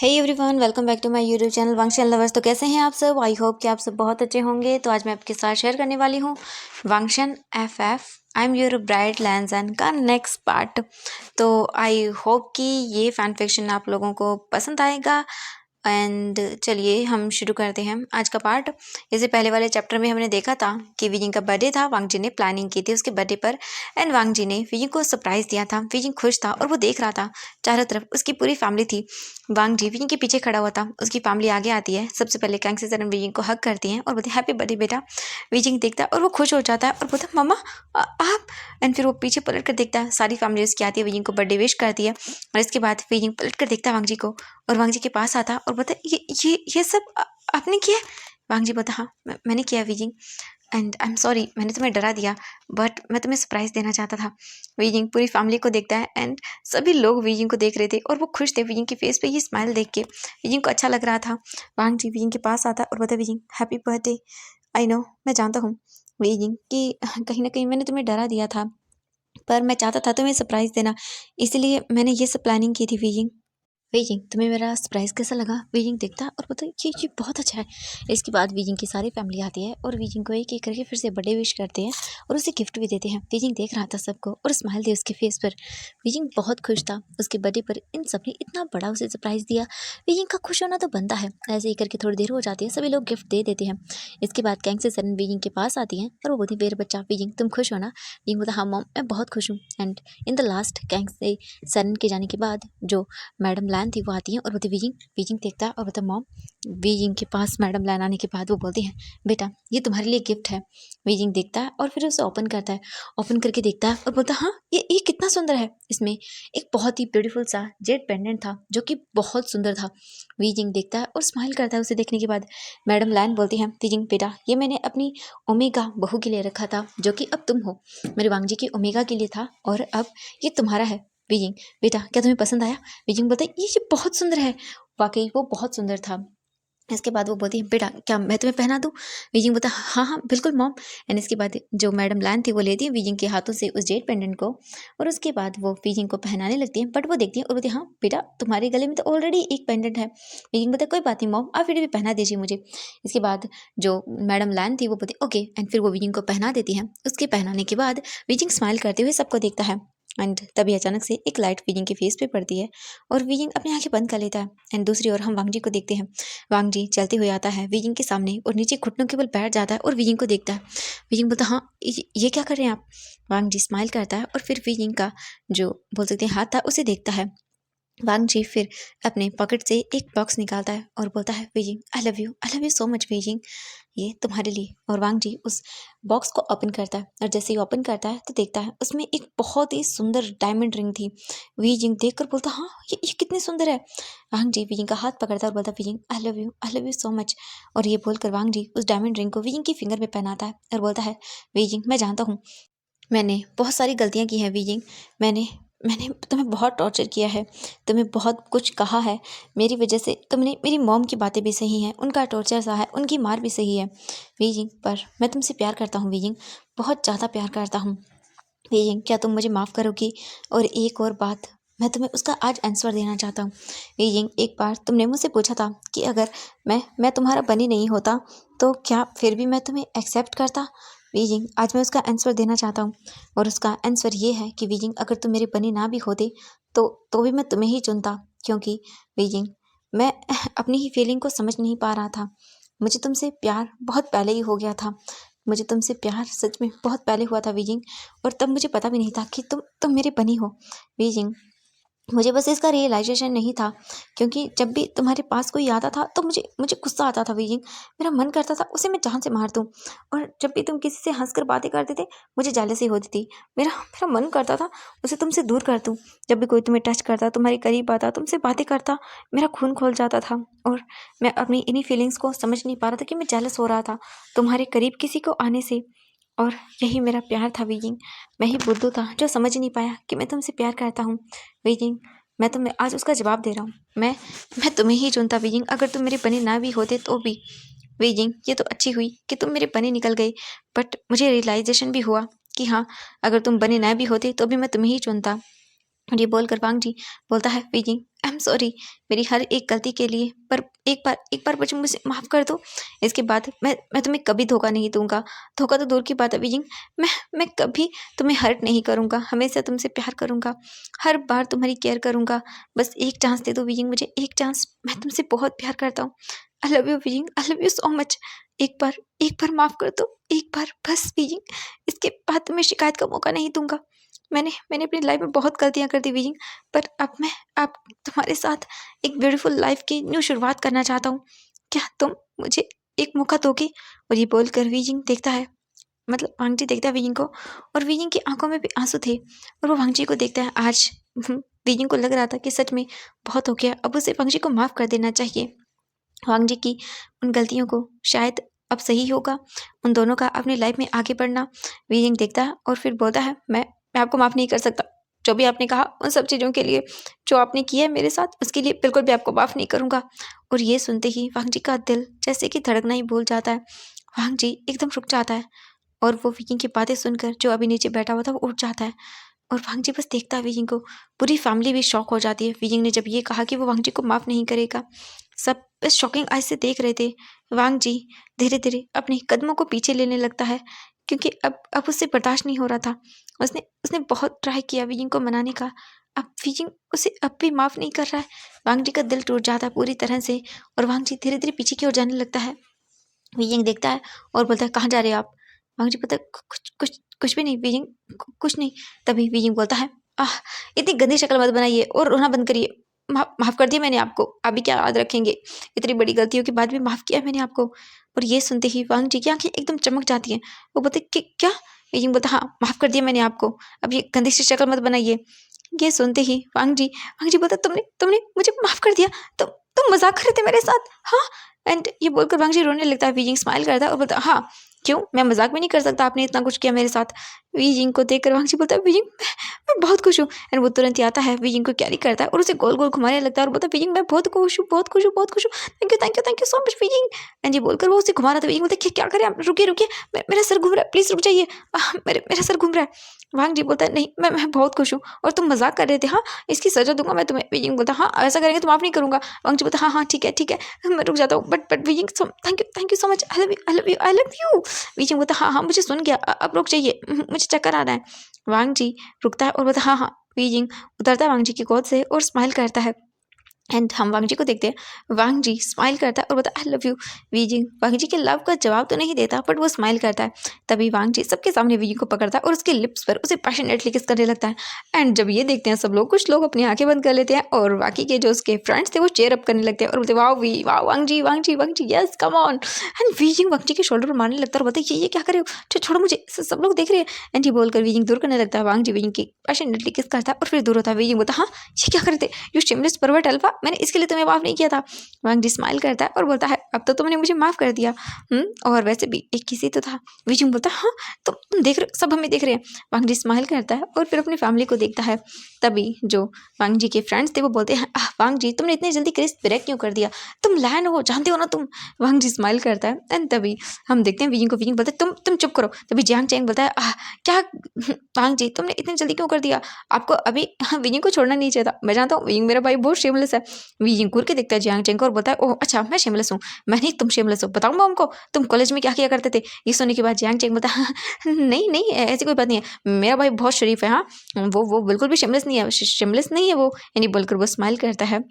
Hey everyone, welcome back to my YouTube channel Wangshan lovers. तो कैसे हैं आप सब? आई होप कि आप सब बहुत अच्छे होंगे। तो आज मैं आपके साथ शेयर करने वाली हूँ Wangshan FF I am your bright Lanson का नेक्स्ट पार्ट। तो आई होप कि ये फैन फिक्शन आप लोगों को पसंद आएगा। एंड चलिए हम शुरू करते हैं आज का पार्ट। इससे पहले वाले चैप्टर में हमने देखा था कि विजिंग का बर्थडे था, वांग जी ने प्लानिंग की थी उसके बर्थडे पर एंड वांग जी ने विजिंग को सरप्राइज दिया था। विजिंग खुश था और वो देख रहा था चारों तरफ उसकी पूरी फैमिली थी। वांग जी विजिंग के पीछे खड़ा हुआ था। उसकी फैमिली आगे आती है। सबसे पहले कैंग से सरन विजिंग को हक करती हैं और बोलते हैं हैप्पी बर्थडे बेटा। विजिंग देखता है और वो खुश हो जाता है और बोलता है मम्मा आप। एंड फिर वो पीछे पलट कर देखता है, सारी फैमिली उसकी आती है, विजिंग को बर्थडे विश करती है। और इसके बाद विजिंग पलट कर देखता है वांग जी को और वांग जी के पास आता है और बोलता है ये सब आपने किया है? वांग जी बोलता हाँ मैंने किया wheezing and I am sorry, मैंने तुम्हें डरा दिया बट मैं तुम्हें सरप्राइज देना चाहता था। विजिंग पूरी फैमिली को देखता है एंड सभी लोग विजिंग को देख रहे थे और वो खुश थे विजिंग के फेस पे ये स्माइल देख के। विजिंग को अच्छा लग रहा था। वांग जी विजिंग के पास आता और बोलता wheezing happy birthday. I know, मैं जानता हूँ विजिंग कि कहीं ना कहीं मैंने तुम्हें डरा दिया था, पर मैं चाहता था तुम्हें सरप्राइज देना, इसलिए मैंने ये सब प्लानिंग की थी विजिंग। बीजिंग तुम्हें मेरा सरप्राइज कैसा लगा? बीजिंग देखता और बोलता ये बहुत अच्छा है। इसके बाद बीजिंग की सारी फैमिली आती है और बीजिंग को एक एक करके फिर से बर्थडे विश करते हैं और उसे गिफ्ट भी देते हैं। बीजिंग देख रहा था सबको और स्माइल थी उसके फेस पर। बीजिंग बहुत खुश था उसके बर्थडे पर इन सबने इतना बड़ा उसे सरप्राइज दिया। बीजिंग का खुश होना तो बनता है। ऐसे ही करके थोड़ी देर हो जाती है, सभी लोग गिफ्ट दे देते हैं। इसके बाद कैंग से सरन बीजिंग के पास आती हैं और वो बोलती मेरे बच्चा बीजिंग तुम खुश हो ना? बीजिंग बोलता हाँ मॉम मैं बहुत खुश हूँ। And in the last Kang से सरन के जाने के बाद जो मैडम लैन थी वो आती है और बोलती बीजिंग। बीजिंग देखता है और बोलता मॉम। बीजिंग के पास मैडम लैन आने के बाद वो बोलती हैं बेटा ये तुम्हारे लिए गिफ्ट है। बीजिंग देखता है और फिर उसे ओपन करता है। ओपन करके देखता है और बोलता हाँ ये कितना सुंदर है। इसमें एक बहुत ही ब्यूटीफुल सा जेड पेंडेंट था जो कि बहुत सुंदर था। बीजिंग देखता है और स्माइल करता है उसे देखने के बाद। मैडम लैन बोलती है बीजिंग बेटा ये मैंने अपनी ओमेगा बहू के लिए रखा था जो कि अब तुम हो। मेरे वांग जी की ओमेगा के लिए था और अब ये तुम्हारा है। बीजिंग बेटा क्या तुम्हें पसंद आया? बीजिंग बोलता है ये बहुत सुंदर है। वाकई वो बहुत सुंदर था। इसके बाद वो बोलती है बेटा क्या मैं तुम्हें पहना दूँ? बीजिंग बोलता है हाँ हाँ बिल्कुल मॉम। एंड इसके बाद जो मैडम लैन थी वो लेती है बीजिंग के हाथों से उस जेड पेंडेंट को और उसके बाद वो बीजिंग को पहनाने लगती है। बट वो देखती है और बोलती है हाँ बेटा तुम्हारे गले में तो ऑलरेडी एक पेंडेंट है। बीजिंग बोलता है कोई बात नहीं मॉम, आप फिर भी पहना दीजिए मुझे। इसके बाद जो मैडम लैन थी वो बोलती ओके एंड फिर वो बीजिंग को पहना देती है। उसके पहनाने के बाद बीजिंग स्माइल करते हुए सबको देखता है एंड तभी अचानक से एक लाइट बीजिंग के फेस पे पड़ती है और बीजिंग अपनी आंखें बंद कर लेता है। एंड दूसरी ओर हम वांग जी को देखते हैं। वांग जी चलते हुए आता है विजिंग के सामने और नीचे घुटनों के बल बैठ जाता है और विजिंग को देखता है। विजिंग बोलता हाँ ये क्या कर रहे हैं आप? वांग जी स्माइल करता है और फिर विजिंग का जो बोल सकते हैं हाथ था उसे देखता है। वांग जी फिर अपने पॉकेट से एक बॉक्स निकालता है और बोलता है Beijing I love you so much Beijing, ये तुम्हारे लिए। और वांग जी उस बॉक्स को ओपन करता है और जैसे ही ओपन करता है तो देखता है उसमें एक बहुत ही सुंदर डायमंड रिंग थी। बीजिंग देखकर बोलता हाँ ये कितनी सुंदर है। वांग जी बीजिंग का हाथ पकड़ता है और बोलता Beijing I love you so much. और ये बोलकर वांग जी उस डायमंड रिंग को बीजिंग की फिंगर में पहनाता है और बोलता है बीजिंग मैं जानता हूँ मैंने बहुत सारी गलतियाँ की हैं बीजिंग। मैंने मैंने तुम्हें बहुत टॉर्चर किया है, तुम्हें बहुत कुछ कहा है मेरी वजह से। तुमने मेरी मॉम की बातें भी सही हैं, उनका टॉर्चर सहा है, उनकी मार भी सही है बीजिंग, पर मैं तुमसे प्यार करता हूँ बीजिंग, बहुत ज़्यादा प्यार करता हूँ बीजिंग। क्या तुम मुझे माफ़ करोगी? और एक और बात मैं तुम्हें उसका आज आंसर देना चाहता हूँ बीजिंग। एक बार तुमने मुझसे पूछा था कि अगर मैं तुम्हारा बनी नहीं होता तो क्या फिर भी मैं तुम्हें एक्सेप्ट करता? बीजिंग आज मैं उसका आंसर देना चाहता हूँ और उसका आंसर ये है कि बीजिंग अगर तुम मेरे बनी ना भी होते तो भी मैं तुम्हें ही चुनता, क्योंकि बीजिंग मैं अपनी ही फीलिंग को समझ नहीं पा रहा था। मुझे तुमसे प्यार बहुत पहले ही हो गया था। मुझे तुमसे प्यार सच में बहुत पहले हुआ था बीजिंग, और तब मुझे पता भी नहीं था कि तुम मेरे बनी हो बीजिंग। मुझे बस इसका रियलाइजेशन नहीं था, क्योंकि जब भी तुम्हारे पास कोई आता था तो मुझे मुझे गुस्सा आता था बीजिंग। मेरा मन करता था उसे मैं जान से मार दूँ। और जब भी तुम किसी से हंसकर बातें करते थे मुझे जेलसी होती थी। मेरा मेरा मन करता था उसे तुमसे दूर कर दूँ। जब भी कोई तुम्हें टच करता, तुम्हारे करीब आता, तुमसे बातें करता, मेरा खून खोल जाता था। और मैं अपनी इन्हीं फीलिंग्स को समझ नहीं पा रहा था कि मैं जेलस हो रहा था तुम्हारे करीब किसी को आने से। और यही मेरा प्यार था बीजिंग। मैं ही बुद्धू था जो समझ नहीं पाया कि मैं तुमसे प्यार करता हूँ बीजिंग। मैं तुम्हें आज उसका जवाब दे रहा हूँ। मैं तुम्हें ही चुनता बीजिंग, अगर तुम मेरे बने ना भी होते तो भी। बीजिंग ये तो अच्छी हुई कि तुम मेरे बने निकल गए, बट मुझे रियलाइजेशन भी हुआ कि हाँ अगर तुम बने ना भी होते तो भी मैं तुम्हें ही चुनता। और ये बोलकर वांग जी बोलता है वीजिंग आई एम सॉरी मेरी हर एक गलती के लिए, पर एक बार बच्चों मुझे माफ़ कर दो। इसके बाद मैं तुम्हें कभी धोखा नहीं दूंगा। धोखा तो दूर की बात है वीजिंग, मैं कभी तुम्हें हर्ट नहीं करूंगा, हमेशा तुमसे प्यार करूंगा, हर बार तुम्हारी केयर करूंगा। बस एक चांस दे दो वीजिंग, मुझे एक चांस, मैं तुमसे बहुत प्यार करता हूँ। I love you wheezing, I love you so much. एक बार माफ़ कर दो, एक बार बस वीजिंग। इसके बाद तुम्हें शिकायत का मौका नहीं दूंगा। मैंने अपनी लाइफ में बहुत गलतियाँ कर दी वीजिंग, पर अब तुम्हारे साथ एक ब्यूटीफुल लाइफ की न्यू शुरुआत करना चाहता हूँ। क्या तुम मुझे एक मौका दोगे? और ये बोलकर वीजिंग देखता है, मतलब वांगजी देखता है वीजिंग को, और वीजिंग की आंखों में भी आंसू थे, और वो वांगजी को देखता है। आज वीजिंग को लग रहा था कि सच में बहुत हो गया, अब उसे वांगजी को माफ़ कर देना चाहिए। वांगजी की उन गलतियों को शायद अब सही होगा, उन दोनों का अपनी लाइफ में आगे बढ़ना। वीजिंग देखता है और फिर बोलता है, मैं आपको माफ़ नहीं कर सकता। जो भी आपने कहा उन सब चीज़ों के लिए, जो आपने किया है मेरे साथ, उसके लिए बिल्कुल भी आपको माफ़ नहीं करूँगा। और ये सुनते ही वांगजी का दिल जैसे कि धड़कना ही भूल जाता है। वांगजी एकदम रुक जाता है, और वो वीजिंग की बातें सुनकर जो अभी नीचे बैठा हुआ था वो उठ जाता है, और वांगजी बस देखता है वीजिंग को। पूरी फैमिली भी शॉक हो जाती है। वीजिंग ने जब ये कहा कि वो वांगजी को माफ़ नहीं करेगा, सब बस शॉकिंग आइज से देख रहे थे। वांगजी धीरे धीरे अपने कदमों को पीछे लेने लगता है, क्योंकि अब उससे बर्दाश्त नहीं हो रहा था। उसने उसने बहुत ट्राई किया वीजिंग को मनाने का, अब वीजिंग उसे अब भी माफ़ नहीं कर रहा है। वांगजी का दिल टूट जाता है पूरी तरह से, और वांगजी धीरे धीरे पीछे की ओर जाने लगता है। वीजिंग देखता है और बोलता है, कहाँ जा रहे हो आप? वांगजी बोलता है, कुछ कुछ कुछ भी नहीं वीजिंग, कुछ नहीं। तभी वीजिंग बोलता है, आह, इतनी गंदी शक्ल मत बनाइए और रोना बंद करिए। माफ़ कर दिया मैंने आपको, अभी क्या याद रखेंगे? इतनी बड़ी गलतियों के बाद भी माफ़ किया मैंने आपको। और ये सुनते ही वांगजी की आंखें एकदम चमक जाती हैं। वो बोलते कि क्या? वीजिंग बोलता, हाँ माफ़ कर दिया मैंने आपको, अब ये गंदी सी शक्ल मत बनाइए। ये सुनते ही वांगजी बोलता, तुमने तुमने मुझे माफ़ कर दिया? तुम मजाक कर रहे थे मेरे साथ? हाँ। एंड ये बोलकर वांगजी रोने लगता है। वीजिंग स्माइल करता है और बोलता, हाँ क्यों, मैं मजाक भी नहीं कर सकता, आपने इतना कुछ किया मेरे साथ। वीजिंग को देखकर वांगजी बोलता है, वीजिंग मैं बहुत खुश हूँ। एंड वो तुरंत ही आता है, वीजिंग को कैरी करता है और उसे गोल गोल घुमाने लगता है और बोलता है, वीजिंग मैं बहुत खुश हूँ, बहुत खुश हूँ, बहुत खुश हूँ, thank you so much wheezing. And ये बोलकर वो उसे घुमा रहा था। वीजिंग बोलता है, क्या करें आप, रुकिए रुकिए, मेरा सर घूम रहा है, प्लीज रुक जाइए, मेरा सर घूम रहा है। वांगजी बोलता है, नहीं मैं बहुत खुश हूँ, और तुम मजाक कर रहे थे, हाँ इसकी सजा दूंगा मैं तुम्हें। वीजिंग बोलता है, हाँ ऐसा करेंगे तो माफ नहीं करूंगा। वांगजी बोलता है, हाँ ठीक है, मैं रुक जाता हूँ, but wheezing thank you so much, I love you. Wheezing बोलता है, हाँ मुझे सुन गया, अब रुक जाइए, मुझे चक्कर आ रहा है। वांगजी रुकता है और बोलता है, हाँ वीजिंग उतरता है वांगजी की गोद से और स्माइल करता है। एंड हम वांगजी को देखते हैं। वांगजी स्माइल करता है और बोलता है, I love you. Wheezing Wangji के लव का जवाब तो नहीं देता, बट वो स्माइल करता है। तभी वांगजी सबके सामने वीजिंग को पकड़ता है और उसके लिप्स पर उसे पैशनेटली किस करने लगता है। एंड जब ये देखते हैं सब लोग, कुछ लोग अपनी आंखें बंद कर लेते हैं, और बाकी के जो उसके फ्रेंड्स थे वो चेयर अप करने लगते हैं और बोलते, वाह Wangji yes come on. And वीजिंग वांगजी के शोल्डर पर मारने लगता है और बोलता है, ये क्या कर रहे हो, छोड़ो मुझे, सब लोग देख रहे हैं। एंड ये बोलकर वीजिंग दूर करने लगता है। वांगजी वीजिंग की पैशनेटली किस करता है और फिर दूर होता है। वीजिंग बोलता है, हाँ ये क्या करते, यू शेमलेस परवर्ट अल्फा, मैंने इसके लिए तुम्हें माफ़ नहीं किया था। वांगजी स्माइल करता है और बोलता है, अब तो तुमने मुझे माफ़ कर दिया। और वैसे भी एक किसी तो था। वीजिंग बोलता है, हाँ तुम देख रहे हो, सब हमें देख रहे हैं। वांगजी स्माइल करता है और फिर अपनी फैमिली को देखता है। तभी जो वांगजी के फ्रेंड्स थे वो बोलते हैं, वांगजी तुमने इतनी जल्दी क्रिस ब्रेक क्यों कर दिया, तुम लैन हो, जानते हो ना तुम। वांगजी स्माइल करता है। एंड तभी हम देखते हैं वीजिंग को। वीजिंग बोलता है, तुम चुप करो। तभी जियांग चैंग बोलता है, क्या वांगजी तुमने इतनी जल्दी क्यों कर दिया, आपको अभी वीजिंग को छोड़ना नहीं चाहिए था। मैं जानता हूँ वीजिंग मेरा भाई बहुत शेमलेस है। वीजिंग घूर के देखता है जियांग चैंग को और बोलता है, ओह अच्छा मैं शेमलेस हूँ, मैं नहीं तुम शेमलेस हो, बताऊँ मैं उनको तुम कॉलेज में क्या किया करते थे। ये सुनने के बाद जियांग चैंग बोलता है, नहीं ऐसी कोई बात नहीं है, मेरा भाई बहुत शरीफ है, हाँ वो बिल्कुल भी शेमलेस नहीं है, शेमलेस नहीं है वो। यानी बोलकर वो स्माइल करता है।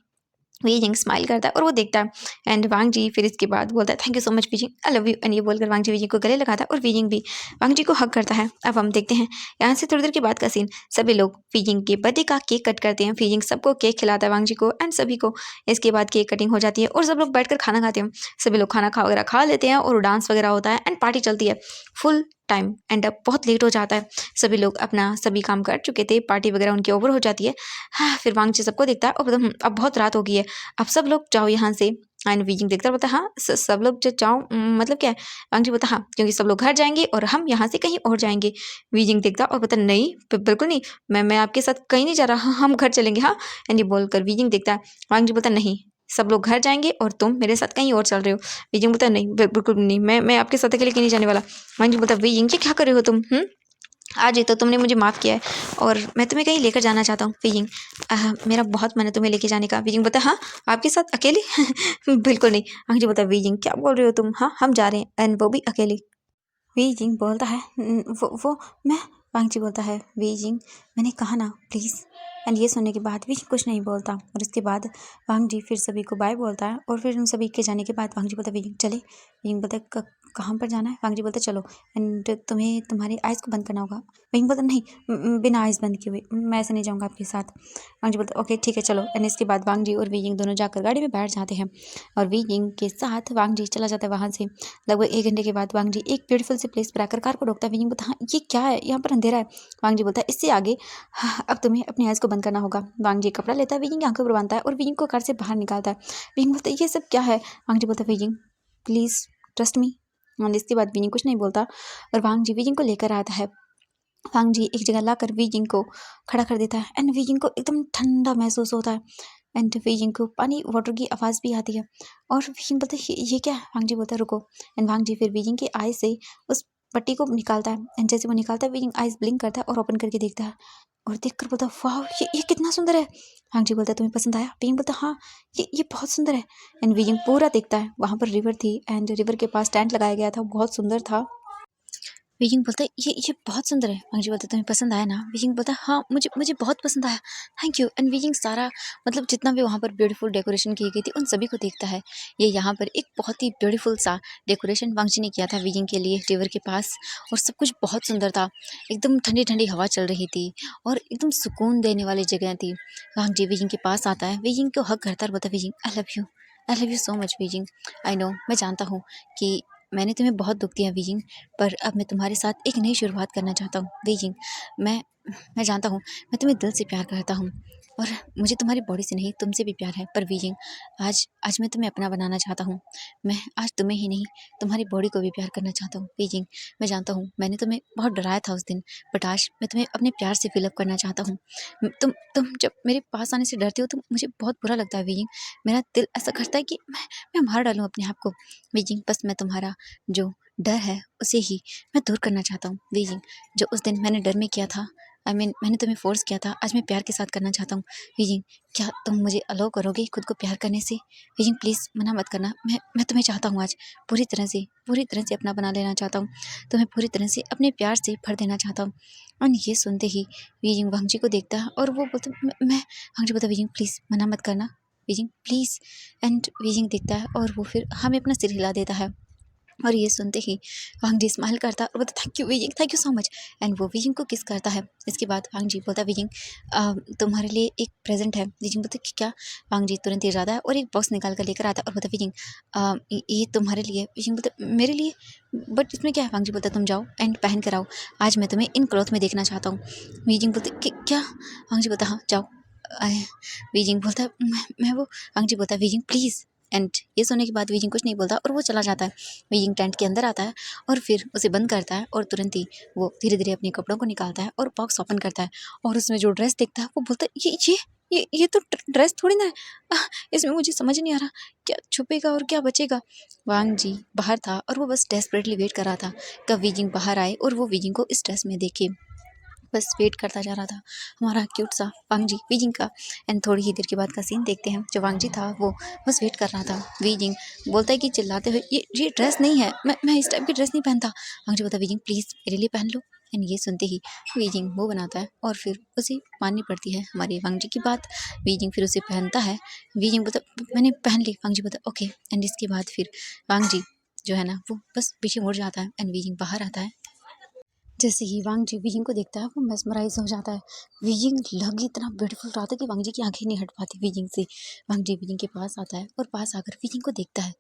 वीजिंग स्माइल करता है और वो देखता है। एंड वांगजी फिर इसके बाद बोलता है, thank you so much wheezing, I love you. And ये बोलकर वांगजी वीजिंग को गले लगाता है और वीजिंग भी वांगजी को हक करता है। अब हम देखते हैं यहाँ से थोड़ी देर के बाद का सीन। सभी लोग वीजिंग के बर्थडे का केक कट करते हैं। वीजिंग सबको केक खिलाता है, वांगजी को एंड सभी को। इसके बाद केक कटिंग हो जाती है और सब लोग बैठकर खाना खाते हैं। सभी लोग खाना वगैरह खा लेते हैं और डांस वगैरह होता है एंड पार्टी चलती है फुल टाइम। एंड अब बहुत लेट हो जाता है, सभी लोग अपना सभी काम कर चुके थे, पार्टी वगैरह उनकी ओवर हो जाती है। हाँ, फिर वांगजी सबको देखता है और अब बहुत रात हो गई है, अब सब लोग जाओ यहाँ से। एंड वीजिंग देखता बोलता है, हाँ सब लोग जो जाओ, मतलब क्या है। वांगजी बोलता, हाँ क्योंकि सब लोग घर जाएंगे और हम यहाँ से कहीं और जाएंगे। वीजिंग देखता और बोलता, नहीं बिल्कुल नहीं, मैं आपके साथ कहीं नहीं जा रहा, हम घर चलेंगे। हाँ एंड ये बोलकर वीजिंग देखता है। वांगजी बोलता, नहीं सब लोग घर जाएंगे और तुम मेरे साथ कहीं और चल रहे हो। वीजिंग बोलता, नहीं बिल्कुल नहीं, मैं आपके साथ अकेले कहीं नहीं जाने वाला। वांगजी बोलता, वीजिंग ये क्या कर रहे हो तुम, आज ही तो तुमने मुझे माफ़ किया है और मैं तुम्हें कहीं लेकर जाना चाहता हूँ वीजिंग। मेरा बहुत मन है तुम्हें लेके जाने का। वीजिंग बोलता है हाँ आपके साथ अकेले? बिल्कुल नहीं। अंग्रेजी बोलता है वीजिंग क्या बोल रहे हो तुम? हाँ हम जा रहे हैं एंड वो भी अकेले। वीजिंग बोलता है वो मैं। वांगची बोलता है वीजिंग मैंने कहा ना प्लीज़। एंड ये सुनने के बाद वीजिंग कुछ नहीं बोलता और इसके बाद वांगजी फिर सभी को बाय बोलता है और फिर उन सभी के जाने के बाद वांगजी बोलता है वीजिंग चले। वीजिंग बोलता है कहाँ पर जाना है? वांगजी बोलता है चलो एंड तुम्हें तुम्हारी आइज़ को बंद करना होगा। वीजिंग बोलता नहीं बिना आइज़ बंद किए हुए मैं ऐसे नहीं जाऊँगा आपके साथ। वांगजी बोलता ओके ठीक है चलो। एंड इसके बाद वांगजी और वीजिंग दोनों जाकर गाड़ी में बैठ जाते हैं और वीजिंग के साथ वांगजी चला जाता है वहाँ से। लगभग 1 घंटे के बाद वांगजी एक ब्यूटीफुल सी प्लेस पर आकर कार को रोकता है। वीजिंग बोलता हाँ ये क्या है? यहाँ पर अंधेरा है। वांगजी बोलता है इससे आगे हाँ, अब तुम्हें अपनी आइज़ को बंद करना होगा। वांगजी कपड़ा लेता है वीजिंग की आंखों पर बांधता है और वीजिंग को कार से बाहर निकालता है। वीजिंग बोलता है ये सब क्या है? वांगजी बोलता है वीजिंग प्लीज़ ट्रस्ट मी। और इसके बाद वीजिंग कुछ नहीं बोलता और वांगजी वीजिंग को लेकर आता है। वांगजी एक जगह लाकर वीजिंग को खड़ा कर देता है एंड वीजिंग को एकदम ठंडा महसूस होता है एंड वीजिंग को पानी वाटर की आवाज़ भी आती है और वीजिंग बोलता है ये क्या है? वांगजी बोलता है रुको। एंड वांगजी फिर वीजिंग की आई से उस पट्टी को निकालता है एंड जैसे वो निकालता है वीजिंग आइज ब्लिंक करता है और ओपन करके देखता है और देख कर बोलता है वाह ये कितना सुंदर है। वांगजी बोलता है तुम्हें पसंद आया? वीजिंग बोलता है हाँ ये बहुत सुंदर है। एंड वीजिंग पूरा देखता है वहाँ पर रिवर थी एंड रिवर के पास टेंट लगाया गया था बहुत सुंदर था। वीजिंग बोलता है ये बहुत सुंदर है। वांगजी बोलता है तुम्हें पसंद आया ना? वीजिंग बोलता है हाँ मुझे मुझे बहुत पसंद आया थैंक यू। एंड वीजिंग सारा मतलब जितना भी वहाँ पर ब्यूटीफुल डेकोरेशन की गई थी उन सभी को देखता है। ये यहाँ पर एक बहुत ही ब्यूटीफुल सा डेकोरेशन वांगजी ने किया था वीजिंग के लिए रिवर के पास और सब कुछ बहुत सुंदर था। एकदम ठंडी ठंडी हवा चल रही थी और एकदम सुकून देने वाली जगह थी। वांगजी वीजिंग के पास आता है वीजिंग को हक करता है और बोलता है wheezing I love you so much wheezing. I know मैं जानता हूँ कि मैंने तुम्हें बहुत दुख दिया वीजिंग पर अब मैं तुम्हारे साथ एक नई शुरुआत करना चाहता हूँ वीजिंग। मैं मैं जानता हूँ मैं तुम्हें दिल से प्यार करता हूँ और मुझे तुम्हारी बॉडी से नहीं तुमसे भी प्यार है पर वीजिंग आज आज मैं तुम्हें अपना बनाना चाहता हूँ। मैं आज तुम्हें ही नहीं तुम्हारी बॉडी को भी प्यार करना चाहता हूँ वीजिंग। मैं जानता हूँ मैंने तुम्हें बहुत डराया था उस दिन बट आज मैं तुम्हें अपने प्यार से फिलअप करना चाहता हूँ। तुम जब मेरे पास आने से डरती हो तो मुझे बहुत बुरा लगता है वीजिंग। मेरा दिल ऐसा करता है कि मैं मार डालूँ अपने आप को। वीजिंग बस मैं तुम्हारा जो डर है उसे ही मैं दूर करना चाहता हूँ वीजिंग। जो उस दिन मैंने डर में किया था मैंने तुम्हें फोर्स किया था आज मैं प्यार के साथ करना चाहता हूँ वीजिंग। क्या तुम मुझे अलाउ करोगे खुद को प्यार करने से? वीजिंग प्लीज़ मना मत करना। मैं तुम्हें चाहता हूँ आज पूरी तरह से अपना बना लेना चाहता हूँ। तुम्हें पूरी तरह से अपने प्यार से भर देना चाहता हूँ। और ये सुनते ही वीजिंग वांगजी को देखता है और वो बोलता मैं वांगजी बोलता वीजिंग प्लीज़ मना मत करना वीजिंग प्लीज़। एंड वीजिंग देखता है और वो फिर हमें अपना सिर हिला देता है और ये सुनते ही वांगजी स्माइल करता है और बोलता thank you wheezing thank you so much. And वो वीजिंग को किस करता है। इसके बाद वांगजी बोलता वीजिंग तुम्हारे लिए एक प्रेजेंट है। वीजिंग बोलता कि क्या? वांगजी तुरंत ही जाता है और एक बॉक्स निकाल कर लेकर आता है और बोलता वीजिंग ये तुम्हारे लिए। वीजिंग बोलता मेरे लिए बट इसमें क्या है? वांगजी बोलता तुम जाओ एंड पहन कर आओ आज मैं तुम्हें इन क्लॉथ में देखना चाहता हूँ। वीजिंग बोलते क्या? वांगजी बोलता हाँ जाओ। वीजिंग बोलता मैं वो। वांगजी बोलता वीजिंग प्लीज़। एंड ये सुनने के बाद वीजिंग कुछ नहीं बोलता और वो चला जाता है। वीजिंग टेंट के अंदर आता है और फिर उसे बंद करता है और तुरंत ही वो धीरे धीरे अपने कपड़ों को निकालता है और बॉक्स ओपन करता है और उसमें जो ड्रेस देखता है वो बोलता है ये तो ड्रेस थोड़ी ना है। इसमें मुझे समझ नहीं आ रहा क्या छुपेगा और क्या बचेगा। वांगजी बाहर था और वो बस डेस्परेटली वेट कर रहा था कब वीजिंग बाहर आए और वो वीजिंग को इस ड्रेस में देखे। बस वेट करता जा रहा था हमारा क्यूट सा वांगजी वीजिंग का। एंड थोड़ी ही देर के बाद का सीन देखते हैं। जो वांगजी था वो बस वेट कर रहा था। वीजिंग बोलता है कि चिल्लाते हुए ये ड्रेस नहीं है मैं इस टाइप की ड्रेस नहीं पहनता। वांगजी बोलता वीजिंग प्लीज़ मेरे लिए पहन लो। एंड ये सुनते ही वीजिंग वो बनाता है और फिर उसे माननी पड़ती है हमारी वांगजी की बात। वीजिंग फिर उसे पहनता है। वीजिंग बोलता मैंने पहन ली। वांगजी बोलता ओके। एंड इसके बाद फिर वांगजी जो है ना वो बस पीछे मुड़ जाता है एंड वीजिंग बाहर आता है। जैसे ही वांगजी वीजिंग को देखता है वो मेस्मराइज हो जाता है। वीजिंग लग इतना ब्यूटीफुल रहा था कि वांगजी की आंखें नहीं हट पाती वीजिंग से। वांगजी वीजिंग के पास आता है और पास आकर वीजिंग को देखता है।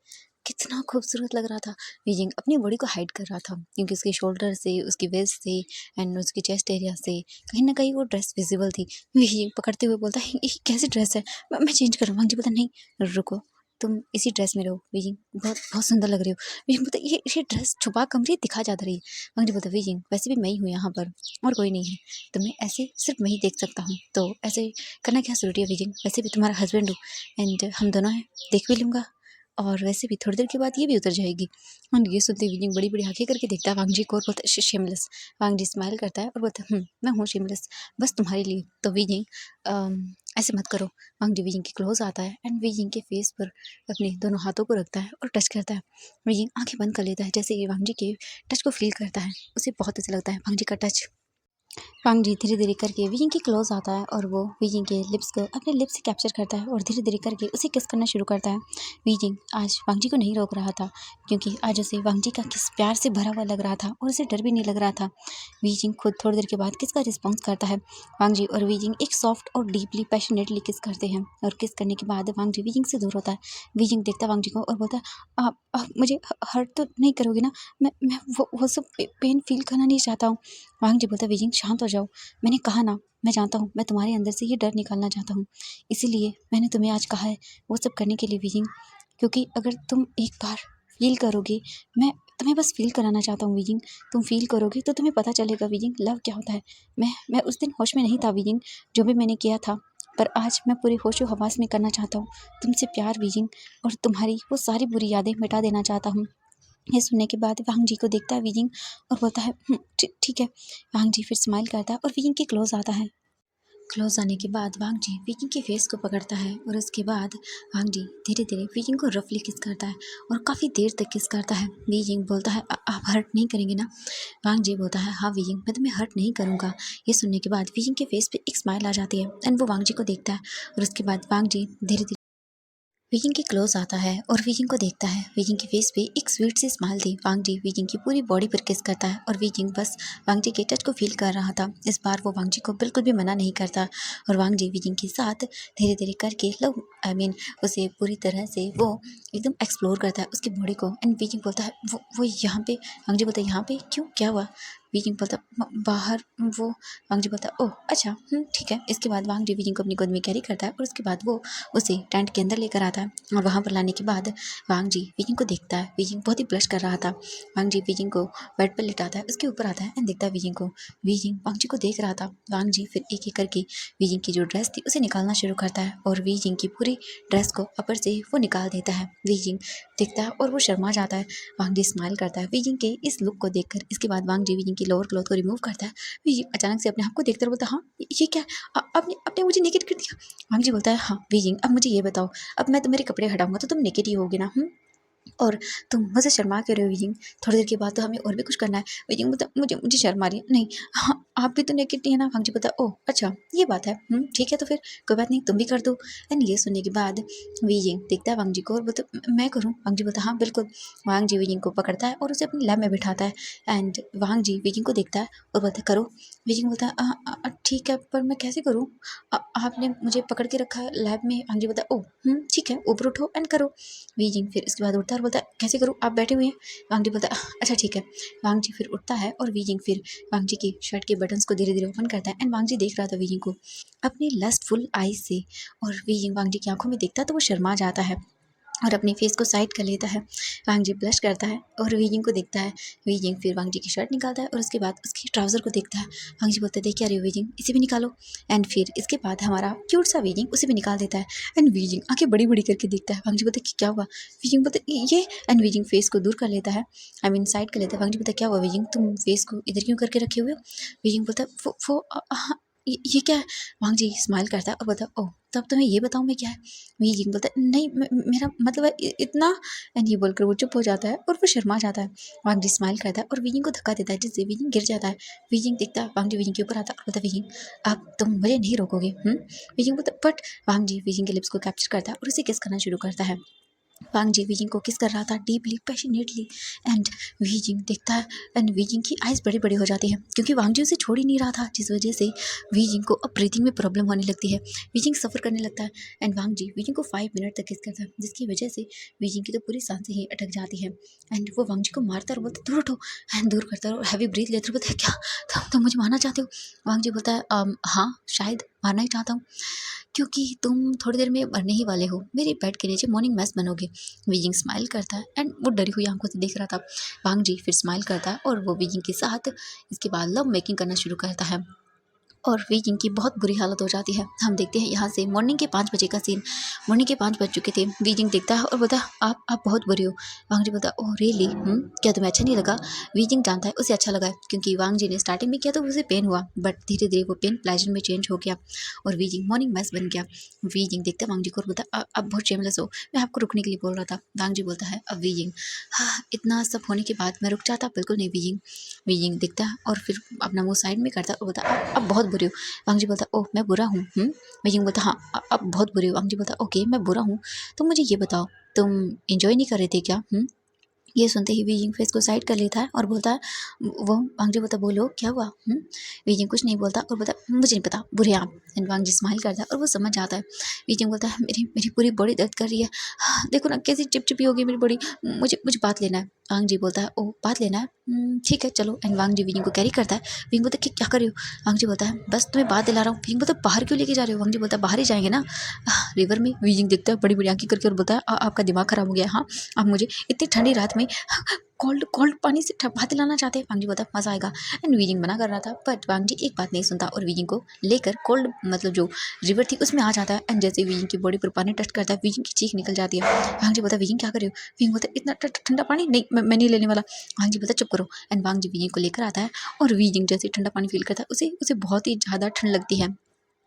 कितना खूबसूरत लग रहा था। वीजिंग अपनी बॉडी को हाइड कर रहा था क्योंकि उसके शोल्डर से उसकी वेस्ट से एंड उसकी चेस्ट एरिया से कहीं ना कहीं वो ड्रेस विजिबल थी। वीजिंग पकड़ते हुए बोलता है ये कैसी ड्रेस है? मैं चेंज करूँ। वांगजी बोलता नहीं रुको तुम इसी ड्रेस में रहो। वीजिंग बहुत बहुत सुंदर लग रही हो। वीजिंग बोलता ये ड्रेस छुपा कम रही दिखा ज़्यादा रही है। वांगजी बोलता वीजिंग वैसे भी मैं ही हूँ यहाँ पर और कोई नहीं है। तुम्हें ऐसे सिर्फ मैं ही देख सकता हूँ तो ऐसे करना क्या ज़रूरी है वीजिंग? वैसे भी तुम्हारा हस्बैंड हूँ एंड हम दोनों हैं देख भी लूँगा। और वैसे भी थोड़ी देर के बाद ये भी उतर जाएगी। और ये सुनते विजिंग बड़ी बड़ी आंखें करके देखता है वांग जी को और बोलता है शेमलेस। वांग जी स्माइल करता है और बोलता है मैं हूँ शेमलेस, बस तुम्हारे लिए। तो विजिंग ऐसे मत करो। वांग जी विजिंग के क्लोज आता है एंड विजिंग के फेस पर अपने दोनों हाथों को रखता है और टच करता है। विजिंग आंखें बंद कर लेता है। जैसे ही वांग जी के टच को फील करता है उसे बहुत अच्छा लगता है वांग जी का टच। वांग जी धीरे धीरे करके विजिंग के क्लोज आता है और वो विजिंग के लिप्स को अपने लिप्स से कैप्चर करता है और धीरे धीरे करके उसे किस करना शुरू करता है। विजिंग आज वांग जी को नहीं रोक रहा था क्योंकि आज उसे वांग जी का किस प्यार से भरा हुआ लग रहा था और उसे डर भी नहीं लग रहा था। विजिंग खुद थोड़ी देर के बाद किस का रिस्पॉन्स करता है। वांग जी और विजिंग एक सॉफ्ट और डीपली पैशनेटली किस करते हैं और किस करने के बाद वांग जी विजिंग से दूर होता है। विजिंग देखता है वांग जी को और बोलता है आप मुझे हर्ट तो नहीं करोगे ना? मैं वो सब पेन फील करना नहीं चाहता हूँ। वांग जी बोलता है विजिंग शांत हो जाओ, मैंने कहा ना, मैं जानता हूँ मैं तुम्हारे अंदर से ये डर निकालना चाहता हूँ, इसीलिए मैंने तुम्हें आज कहा है वो सब करने के लिए विजिंग। क्योंकि अगर तुम एक बार फील करोगे, मैं तुम्हें बस फील कराना चाहता हूँ विजिंग, तुम फील करोगे तो तुम्हें पता चलेगा विजिंग लव क्या होता है। मैं उस दिन होश में नहीं था विजिंग, जो भी मैंने किया था, पर आज मैं पूरे होशो हवास में करना चाहता हूँ तुमसे प्यार विजिंग, और तुम्हारी वो सारी बुरी यादें मिटा देना चाहता हूँ। ये सुनने के बाद वांग जी को देखता है विजिंग और बोलता है ठीक है। वांग जी फिर स्माइल करता है और विजिंग के क्लोज आता है। क्लोज आने के बाद वांग जी विजिंग के फेस को पकड़ता है और उसके बाद वांग जी धीरे धीरे विजिंग को रफली किस करता है और काफ़ी देर तक किस करता है। विजिंग बोलता है आप हर्ट नहीं करेंगे ना? वांग जी बोलता है हाँ विजिंग, मैं तुम्हें हर्ट नहीं करूँगा। ये सुनने के बाद विजिंग के फेस पे एक स्माइल आ जाती है एंड वो वांग जी को देखता है और उसके बाद वांग जी धीरे धीरे विजिंग के क्लोज आता है और विजिंग को देखता है। विजिंग के फेस पे एक स्वीट सी स्माइल थी। वांग जी विजिंग की पूरी बॉडी पर किस करता है और विजिंग बस वांग जी के टच को फील कर रहा था। इस बार वो वांग जी को बिल्कुल भी मना नहीं करता और वांग जी विजिंग के साथ धीरे धीरे करके लव उसे पूरी तरह से वो एकदम एक्सप्लोर करता है उसकी बॉडी को। एंड विजिंग बोलता है वो यहाँ पे। वांग जी बोलता है यहाँ पे क्यों, क्या हुआ? विजिंग बोलता बाहर वो। वांग जी बोलता ओह अच्छा ठीक है। इसके बाद वांग जी विजिंग को अपनी गोद में कैरी करता है और उसके बाद वो उसे टेंट के अंदर लेकर आता है और वहाँ पर लाने के बाद वांग जी विजिंग को देखता है। विजिंग बहुत ही ब्लश कर रहा था। वांग जी विजिंग को बेड पर लिटाता है, उसके ऊपर आता है एंड देखता है विजिंग को। विजिंग वांग जी को देख रहा था। वांग जी फिर एक एक करके विजिंग की जो ड्रेस थी उसे निकालना शुरू करता है और विजिंग की पूरी ड्रेस को अपर से वो निकाल देता है। विजिंग देखता है और वो शर्मा जाता है। वांग जी स्माइल करता है विजिंग के इस लुक को देखकर। इसके बाद वांग जी विजिंग की लोअर क्लॉथ को रिमूव करता है। विजिंग अचानक से अपने आप को देखते बोलता हाँ ये क्या? आपने आपने मुझे नेकेड कर दिया। वांग जी बोलता है हाँ विजिंग, अब मुझे ये बताओ, अब मैं तुम्हारे कपड़े हटाऊंगा तो तुम नेकेड ही होगे ना? और तुम मुझे शर्मा क्यों रहे हो विजिंग? थोड़ी देर के बाद तो हमें और भी कुछ करना है। विजिंग बोलता मुझे मुझे शर्म आ रही है। नहीं हाँ आप भी तो नेकेड नहीं है ना? वांग जी बोलता ओह अच्छा ये बात है, ठीक है तो फिर कोई बात नहीं, तुम भी कर दो। एंड ये सुनने के बाद विजिंग देखता है वांग जी को और बोलता मैं करूँ? वांग जी बोलता हाँ बिल्कुल। वांग जी विजिंग को पकड़ता है और उसे अपनी लैब में बिठाता है एंड वांग जी विजिंग को देखता है और बोलता है करो। विजिंग बोलता है ठीक है पर मैं कैसे करूँ? आपने मुझे पकड़ के रखा है लैब में। वांग जी बोलता है ओह ठीक है ऊपर उठो एंड करो। विजिंग फिर इसके बाद उठता है और बोलता है कैसे करूँ, आप बैठे हुए हैं। वांग जी बोलता है अच्छा ठीक है। वांग जी फिर उठता है और विजिंग फिर वांग जी की शर्ट के बटन्स को धीरे धीरे ओपन करता है एंड वांग जी देख रहा था विजिंग को अपनी लस्टफुल आईज से और विजिंग वांग जी की आंखों में देखता है तो वो शर्मा जाता है और अपने फेस को साइड कर लेता है। वांग जी ब्लश करता है और विजिंग को देखता है। विजिंग फिर वांग जी की शर्ट निकालता है और उसके बाद उसकी ट्राउज़र को देखता है। वांग जी बोलता है देख क्या रही हो विजिंग, इसे भी निकालो। एंड फिर इसके बाद हमारा क्यूट सा विजिंग उसे भी निकाल देता है एंड विजिंग आंखें बड़ी बड़ी करके देखता है। वांग जी बोलता है कि क्या हुआ? विजिंग बोलता है ये। एंड विजिंग फेस को दूर कर लेता है, साइड कर लेता है। वांग जी बोलता है क्या हुआ विजिंग, तुम फेस को इधर क्यों करके रखे हुए हो? विजिंग बोलता है वो हाँ ये क्या है? वांग जी स्माइल करता है और बोलता है ओह तो अब तुम्हें ये बताऊँ मैं क्या है? विजिंग बोलता है नहीं मेरा मतलब है इतना। एंड ये बोलकर वो चुप हो जाता है और वो शर्मा जाता है। वांग जी स्माइल करता है और विजिंग को धक्का देता है जिससे विजिंग गिर जाता है। विजिंग देखता है वांग जी विजिंग के ऊपर आता है और बोलता है विजिंग अब तुम मुझे नहीं रोकोगे? विजिंग बोलता है बट। वांग जी विजिंग के लिप्स को कैप्चर करता है और उसे किस करना शुरू करता है। वांग जी विजिंग को किस कर रहा था डीपली पैशनेटली एंड विजिंग देखता है एंड विजिंग की आइज़ बड़ी बड़ी हो जाती है क्योंकि वांग जी उसे छोड़ ही नहीं रहा था, जिस वजह से विजिंग को अब ब्रीथिंग में प्रॉब्लम होने लगती है। विजिंग सफ़र करने लगता है एंड वांग जी विजिंग को 5 मिनट तक किस करता है जिसकी वजह से विजिंग की तो पूरी सांसें ही अटक जाती है एंड वो वांग जी को मारता और बोलता दूर उठो एंड दूर करता है और हैवी ब्रीथ लेते बोलता है क्या तुम मुझे मारना चाहते हो? वांग जी बोलता है हाँ शायद मारना ही चाहता हूँ क्योंकि तुम थोड़ी देर में मरने ही वाले हो, मेरे बेड के नीचे मॉर्निंग मैस बनोगे। विजिंग स्माइल करता है एंड वो डरी हुई आंखों से देख रहा था। वांग जी फिर स्माइल करता है और वो विजिंग के साथ इसके बाद लव मेकिंग करना शुरू करता है। और वीजिंग की बहुत बुरी हालत हो जाती है। हम देखते हैं यहाँ से मॉर्निंग के 5 बजे का सीन। मॉर्निंग के 5 बज चुके थे। वीजिंग देखता है और बोलता है आप बहुत बुरी हो। वांग जी बोलता है ओह रियली, क्या तुम्हें अच्छा नहीं लगा? वीजिंग जानता है उसे अच्छा लगा है, क्योंकि वांग जी ने स्टार्टिंग में किया तो उसे पेन हुआ, बट धीरे धीरे वो पेन प्लेजर में चेंज हो गया और वीजिंग मॉर्निंग मैस बन गया। वीजिंग देखता है वांग जी को और बोलता है अब बहुत शेमलेस हो, मैं आपको रुकने के लिए बोल रहा था। वांग जी बोलता है अब वीजिंग, हाँ इतना सब होने के बाद मैं रुक जाता? बिल्कुल नहीं वीजिंग। वीजिंग देखता है और फिर अपना मुंह साइड में करता है और बोलता है अब बहुत बुरी हो। वांग जी बोलता ओह मैं बुरा हूँ? वीजिंग बोलता हाँ अब बहुत बुरी हो। वांग जी बोलता ओके मैं बुरा हूँ, तो मुझे ये बताओ तुम इंजॉय नहीं कर रहे थे क्या? ये सुनते ही वीजिंग फेस को साइड कर लेता है और बोलता है वो वांग जी बोलता बोलो क्या हुआ? वीजिंग कुछ नहीं बोलता और बोलता मुझे नहीं पता, बुरे हैं आप। एंड वांग जी स्माइल करता है और वो समझ जाता है। वीजिंग बोलता है मेरी मेरी पूरी बॉडी दर्द कर रही है, देखो ना कैसी चिपचिपी होगी मेरी बॉडी, मुझे मुझे बात लेना है। वांग जी बोलता है ओह बात लेना है, ठीक है चलो। एंड वांग जी वीजिंग को कैरी करता है। वीजिंग बोलता है क्या कर रही हो? वांग जी बोलता है बस तुम्हें बात दिला रहा हूँ। वीजिंग बोलता बाहर क्यों लेके जा रहे हो? वांग जी बोलता बाहर ही जाएंगे ना, रिवर में। वीजिंग देखता है बड़ी बड़ी आंखें करके और बोलता है आपका दिमाग खराब हो गया है, हाँ आप मुझे इतनी ठंडी रात में कोल्ड कोल्ड पानी से भात दिलाना चाहते हैं? वांग जी बोलता है मजा आएगा। एंड वीजिंग मना कर रहा था, बट वांग जी एक बात नहीं सुनता और वीजिंग को लेकर कोल्ड मतलब जो रिवर थी उसमें आ जाता है। एंड जैसे वीजिंग की बॉडी पर पानी टच करता है वीजिंग की चीख निकल जाती है। वांग जी बोलता है वीजिंग क्या कर रही हो? वीजिंग बोलता है इतना ठंडा पानी नहीं, मैं नहीं लेने वाला। वांग जी बोलता है चुप करो। एंड वांग जी वीजिंग को लेकर आता है और वीजिंग जैसे ठंडा पानी फील करता है उसे उसे बहुत ही ज़्यादा ठंड लगती है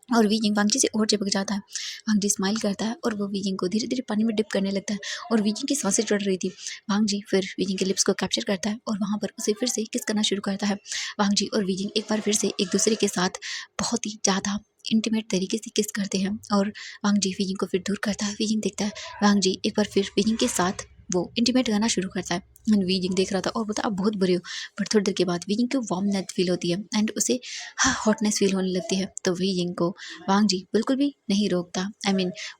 और वीजिंग वांग जी से और चिपक जाता है। वांग जी स्माइल करता है और वो वीजिंग को धीरे धीरे पानी में डिप करने लगता है और वीजिंग की सांसें चढ़ रही थी। वांग जी फिर वीजिंग के लिप्स को कैप्चर करता है और वहाँ पर उसे फिर से किस करना शुरू करता है। वांग जी और वीजिंग एक बार फिर से एक दूसरे के साथ बहुत ही ज़्यादा इंटीमेट तरीके से किस करते हैं और वांग जी वीजिंग को फिर दूर करता है। वीजिंग देखता है वांग जी एक बार फिर वीजिंग के साथ वो इंटीमेट करना शुरू करता है। वीजिंग देख रहा था और बोलता आप बहुत बुरे हो, बट थोड़ी देर के बाद वीजिंग को वार्मनेस फील होती है एंड उसे हॉटनेस फील होने लगती है। तो वीजिंग को वांग जी बिल्कुल भी नहीं रोकता।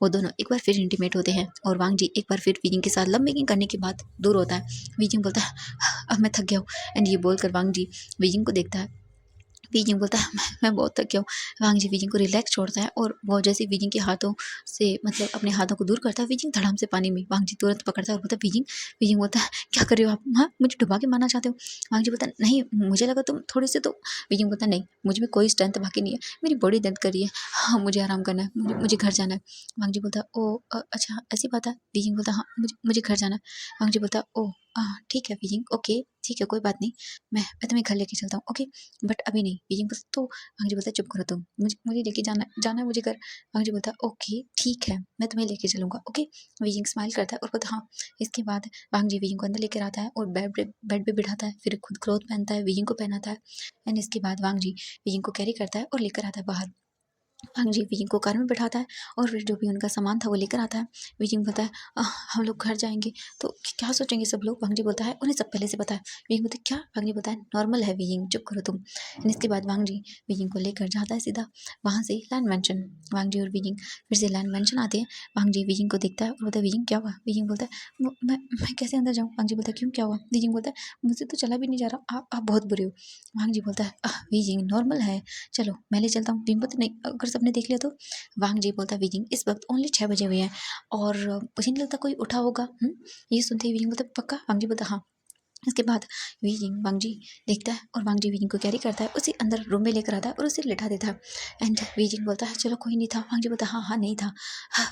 वो दोनों एक बार फिर इंटीमेट होते हैं और वांग जी एक बार फिर वीजिंग के साथ लव मेकिंग करने के बाद दूर होता है। वीजिंग बोलता है अब मैं थक गया हूँ। एंड ये बोलकर वांग जी वीजिंग को देखता है। वीजिंग बोलता है मैं बहुत थक गया हूँ। वांग जी वीजिंग को रिलैक्स छोड़ता है और वो जैसे वीजिंग के हाथों से मतलब अपने हाथों को दूर करता है वीजिंग धड़ाम से पानी में वांग जी तुरंत पकड़ता है और बोलता है वीजिंग। वीजिंग बोलता है क्या कर रहे हो आप? हाँ मुझे डुबा के मारना चाहते हो? वांग जी बोलता है नहीं मुझे लगा तुम थोड़े से तो। वीजिंग बोलता है नहीं मुझ में कोई स्ट्रेंथ बाकी नहीं है, मेरी बॉडी दर्द कर रही है, हाँ मुझे आराम करना है, मुझे घर जाना है। वांग जी बोलता है ओ अच्छा ऐसी बात है? वीजिंग बोलता है हाँ मुझे घर जाना है। वांग जी बोलता है ओ ठीक है वीजिंग ओके ठीक है कोई बात नहीं, मैं तुम्हें घर लेके चलता हूँ ओके, बट अभी नहीं। वीजिंग बोलता तो वांग जी बोलता है चुप करो तुम, मुझे मुझे लेके जाना जाना है मुझे घर। वांग जी बोलता है ओके ठीक है मैं तुम्हें लेके चलूँगा ओके। वीजिंग स्माइल करता है और बोलता हाँ। इसके बाद वांग जी वीजिंग को अंदर लेकर आता है और बेड पे बिठाता है, फिर खुद क्लोथ पहनता है वीजिंग को पहनाता है। एंड इसके बाद वांग जी वीजिंग को कैरी करता है और लेकर आता है बाहर। वांग जी वीजिंग को कार में बिठाता है और फिर जो भी उनका सामान था वो लेकर आता है। वीजिंग बोलता है हम लोग घर जाएंगे तो क्या सोचेंगे सब लोग? वांग जी बोलता है उन्हें सब पहले से पता है। वीजिंग बोलता है क्या? वांग जी बोलता है नॉर्मल है वीजिंग चुप करो तुम। एंड इसके बाद वांग जी वीजिंग को लेकर जाता है सीधा वहाँ से लैंड मेंशन। वांग जी और वीजिंग फिर से लैंड मेंशन आते हैं। वांग जी वीजिंग को देखता है और बोलता है वीजिंग क्या हुआ? वीजिंग बोलता है मैं कैसे अंदर जाऊँ? वांग जी बोलता है क्यों क्या हुआ? वीजिंग बोलता है मुझसे तो चला भी नहीं जा रहा, आप बहुत बुरे हो। वांग जी बोलता है वीजिंग नॉर्मल है, चलो मैं ले चलता हूँ। वीजिंग बोलता नहीं अगर सबने देख लिया तो। वांग जी बोलता वीजिंग इस वक्त ओनली 6 बजे हुए हैं और मुझे नहीं लगता कोई उठा होगा। ये सुनते ही वीजिंग बोलता पक्का? वांग जी बोलता हाँ। इसके बाद वीजिंग वांग जी देखता है और वांग जी वीजिंग को कैरी करता है, उसे अंदर रूम में लेकर आता है और उसे लिटा देता है। एंड वीजिंग बोलता है चलो कोई नहीं था। वांग जी बोलता है हाँ हाँ नहीं था।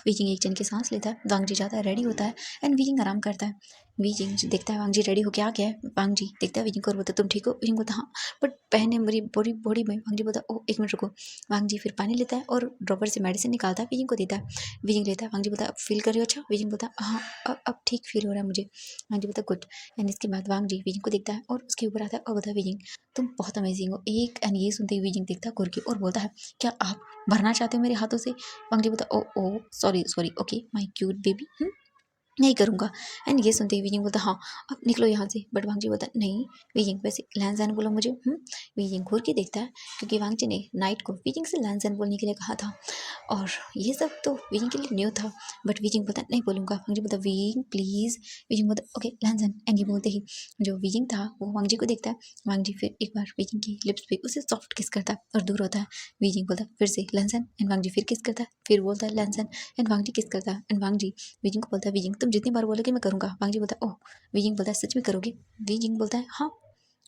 वीजिंग एक जन की सांस लेता है। वांग जी जाता है रेडी होता है एंड वीजिंग आराम करता है। वीजिंग देखता है वांग जी रेडी होके आ गया है। वांग जी देखता है वीजिंग को और बोलता है तुम ठीक हो? वीजिंग बोलता हाँ बट पहने मेरी बॉडी बॉडी में। वांग जी बोलता है ओ एक मिनट रुको। वांग जी फिर पानी लेता है और ड्रॉपर से मेडिसिन निकालता है वीजिंग को देता है। वीजिंग लेता है। वांग जी बोलता है अब फील कर रही हो अच्छा? वीजिंग बोलता है हाँ अब ठीक फील हो रहा है मुझे। वांग जी बोलता है गुड। एंड इसके बाद वांग जी वीजिंग को देखता है और उसके ऊपर आता है और बोलता है वीजिंग तुम बहुत अमेजिंग हो एक। एंड ये सुनते ही वीजिंग देखता है घूर के और बोलता है क्या आप भरना चाहते हो मेरे हाथों से? वांग जी बोलता है ओ ओ sorry sorry okay my cute baby नहीं करूँगा। एंड ये सुनते ही वीजिंग बोलता हाँ अब निकलो यहाँ से। बट वांग जी बोलता नहीं वीजिंग वैसे लैंड बोलो मुझे। वीजिंग घूर के देखता है क्योंकि वांग जी ने नाइट को वीजिंग से लैंड बोलने के लिए कहा था और ये सब तो वीजिंग के लिए न्यू था। बट वीजिंग बोलता नहीं बोलूँगा। वांग जी बोलता वीजिंग प्लीज़। वीजिंग बोलता ओके लैंसन। एंड ये बोलते ही जो वीजिंग था वो वांग जी को देखता है। वांग जी फिर एक बार वीजिंग की लिप्स पे उसे सॉफ्ट किस करता है और दूर होता है। वीजिंग बोलता फिर से लैंसन एंड वांग जी फिर किस करता है, फिर बोलता है लैंसन एंड वांग जी किस करता है। एंड वांग जी वीजिंग को बोलता है वीजिंग तुम जितनी बार बोलोगे मैं करूँगा। वांग जी बोलता है ओह। वीजिंग बोलता है सच में करोगे? वीजिंग बोलता है हाँ।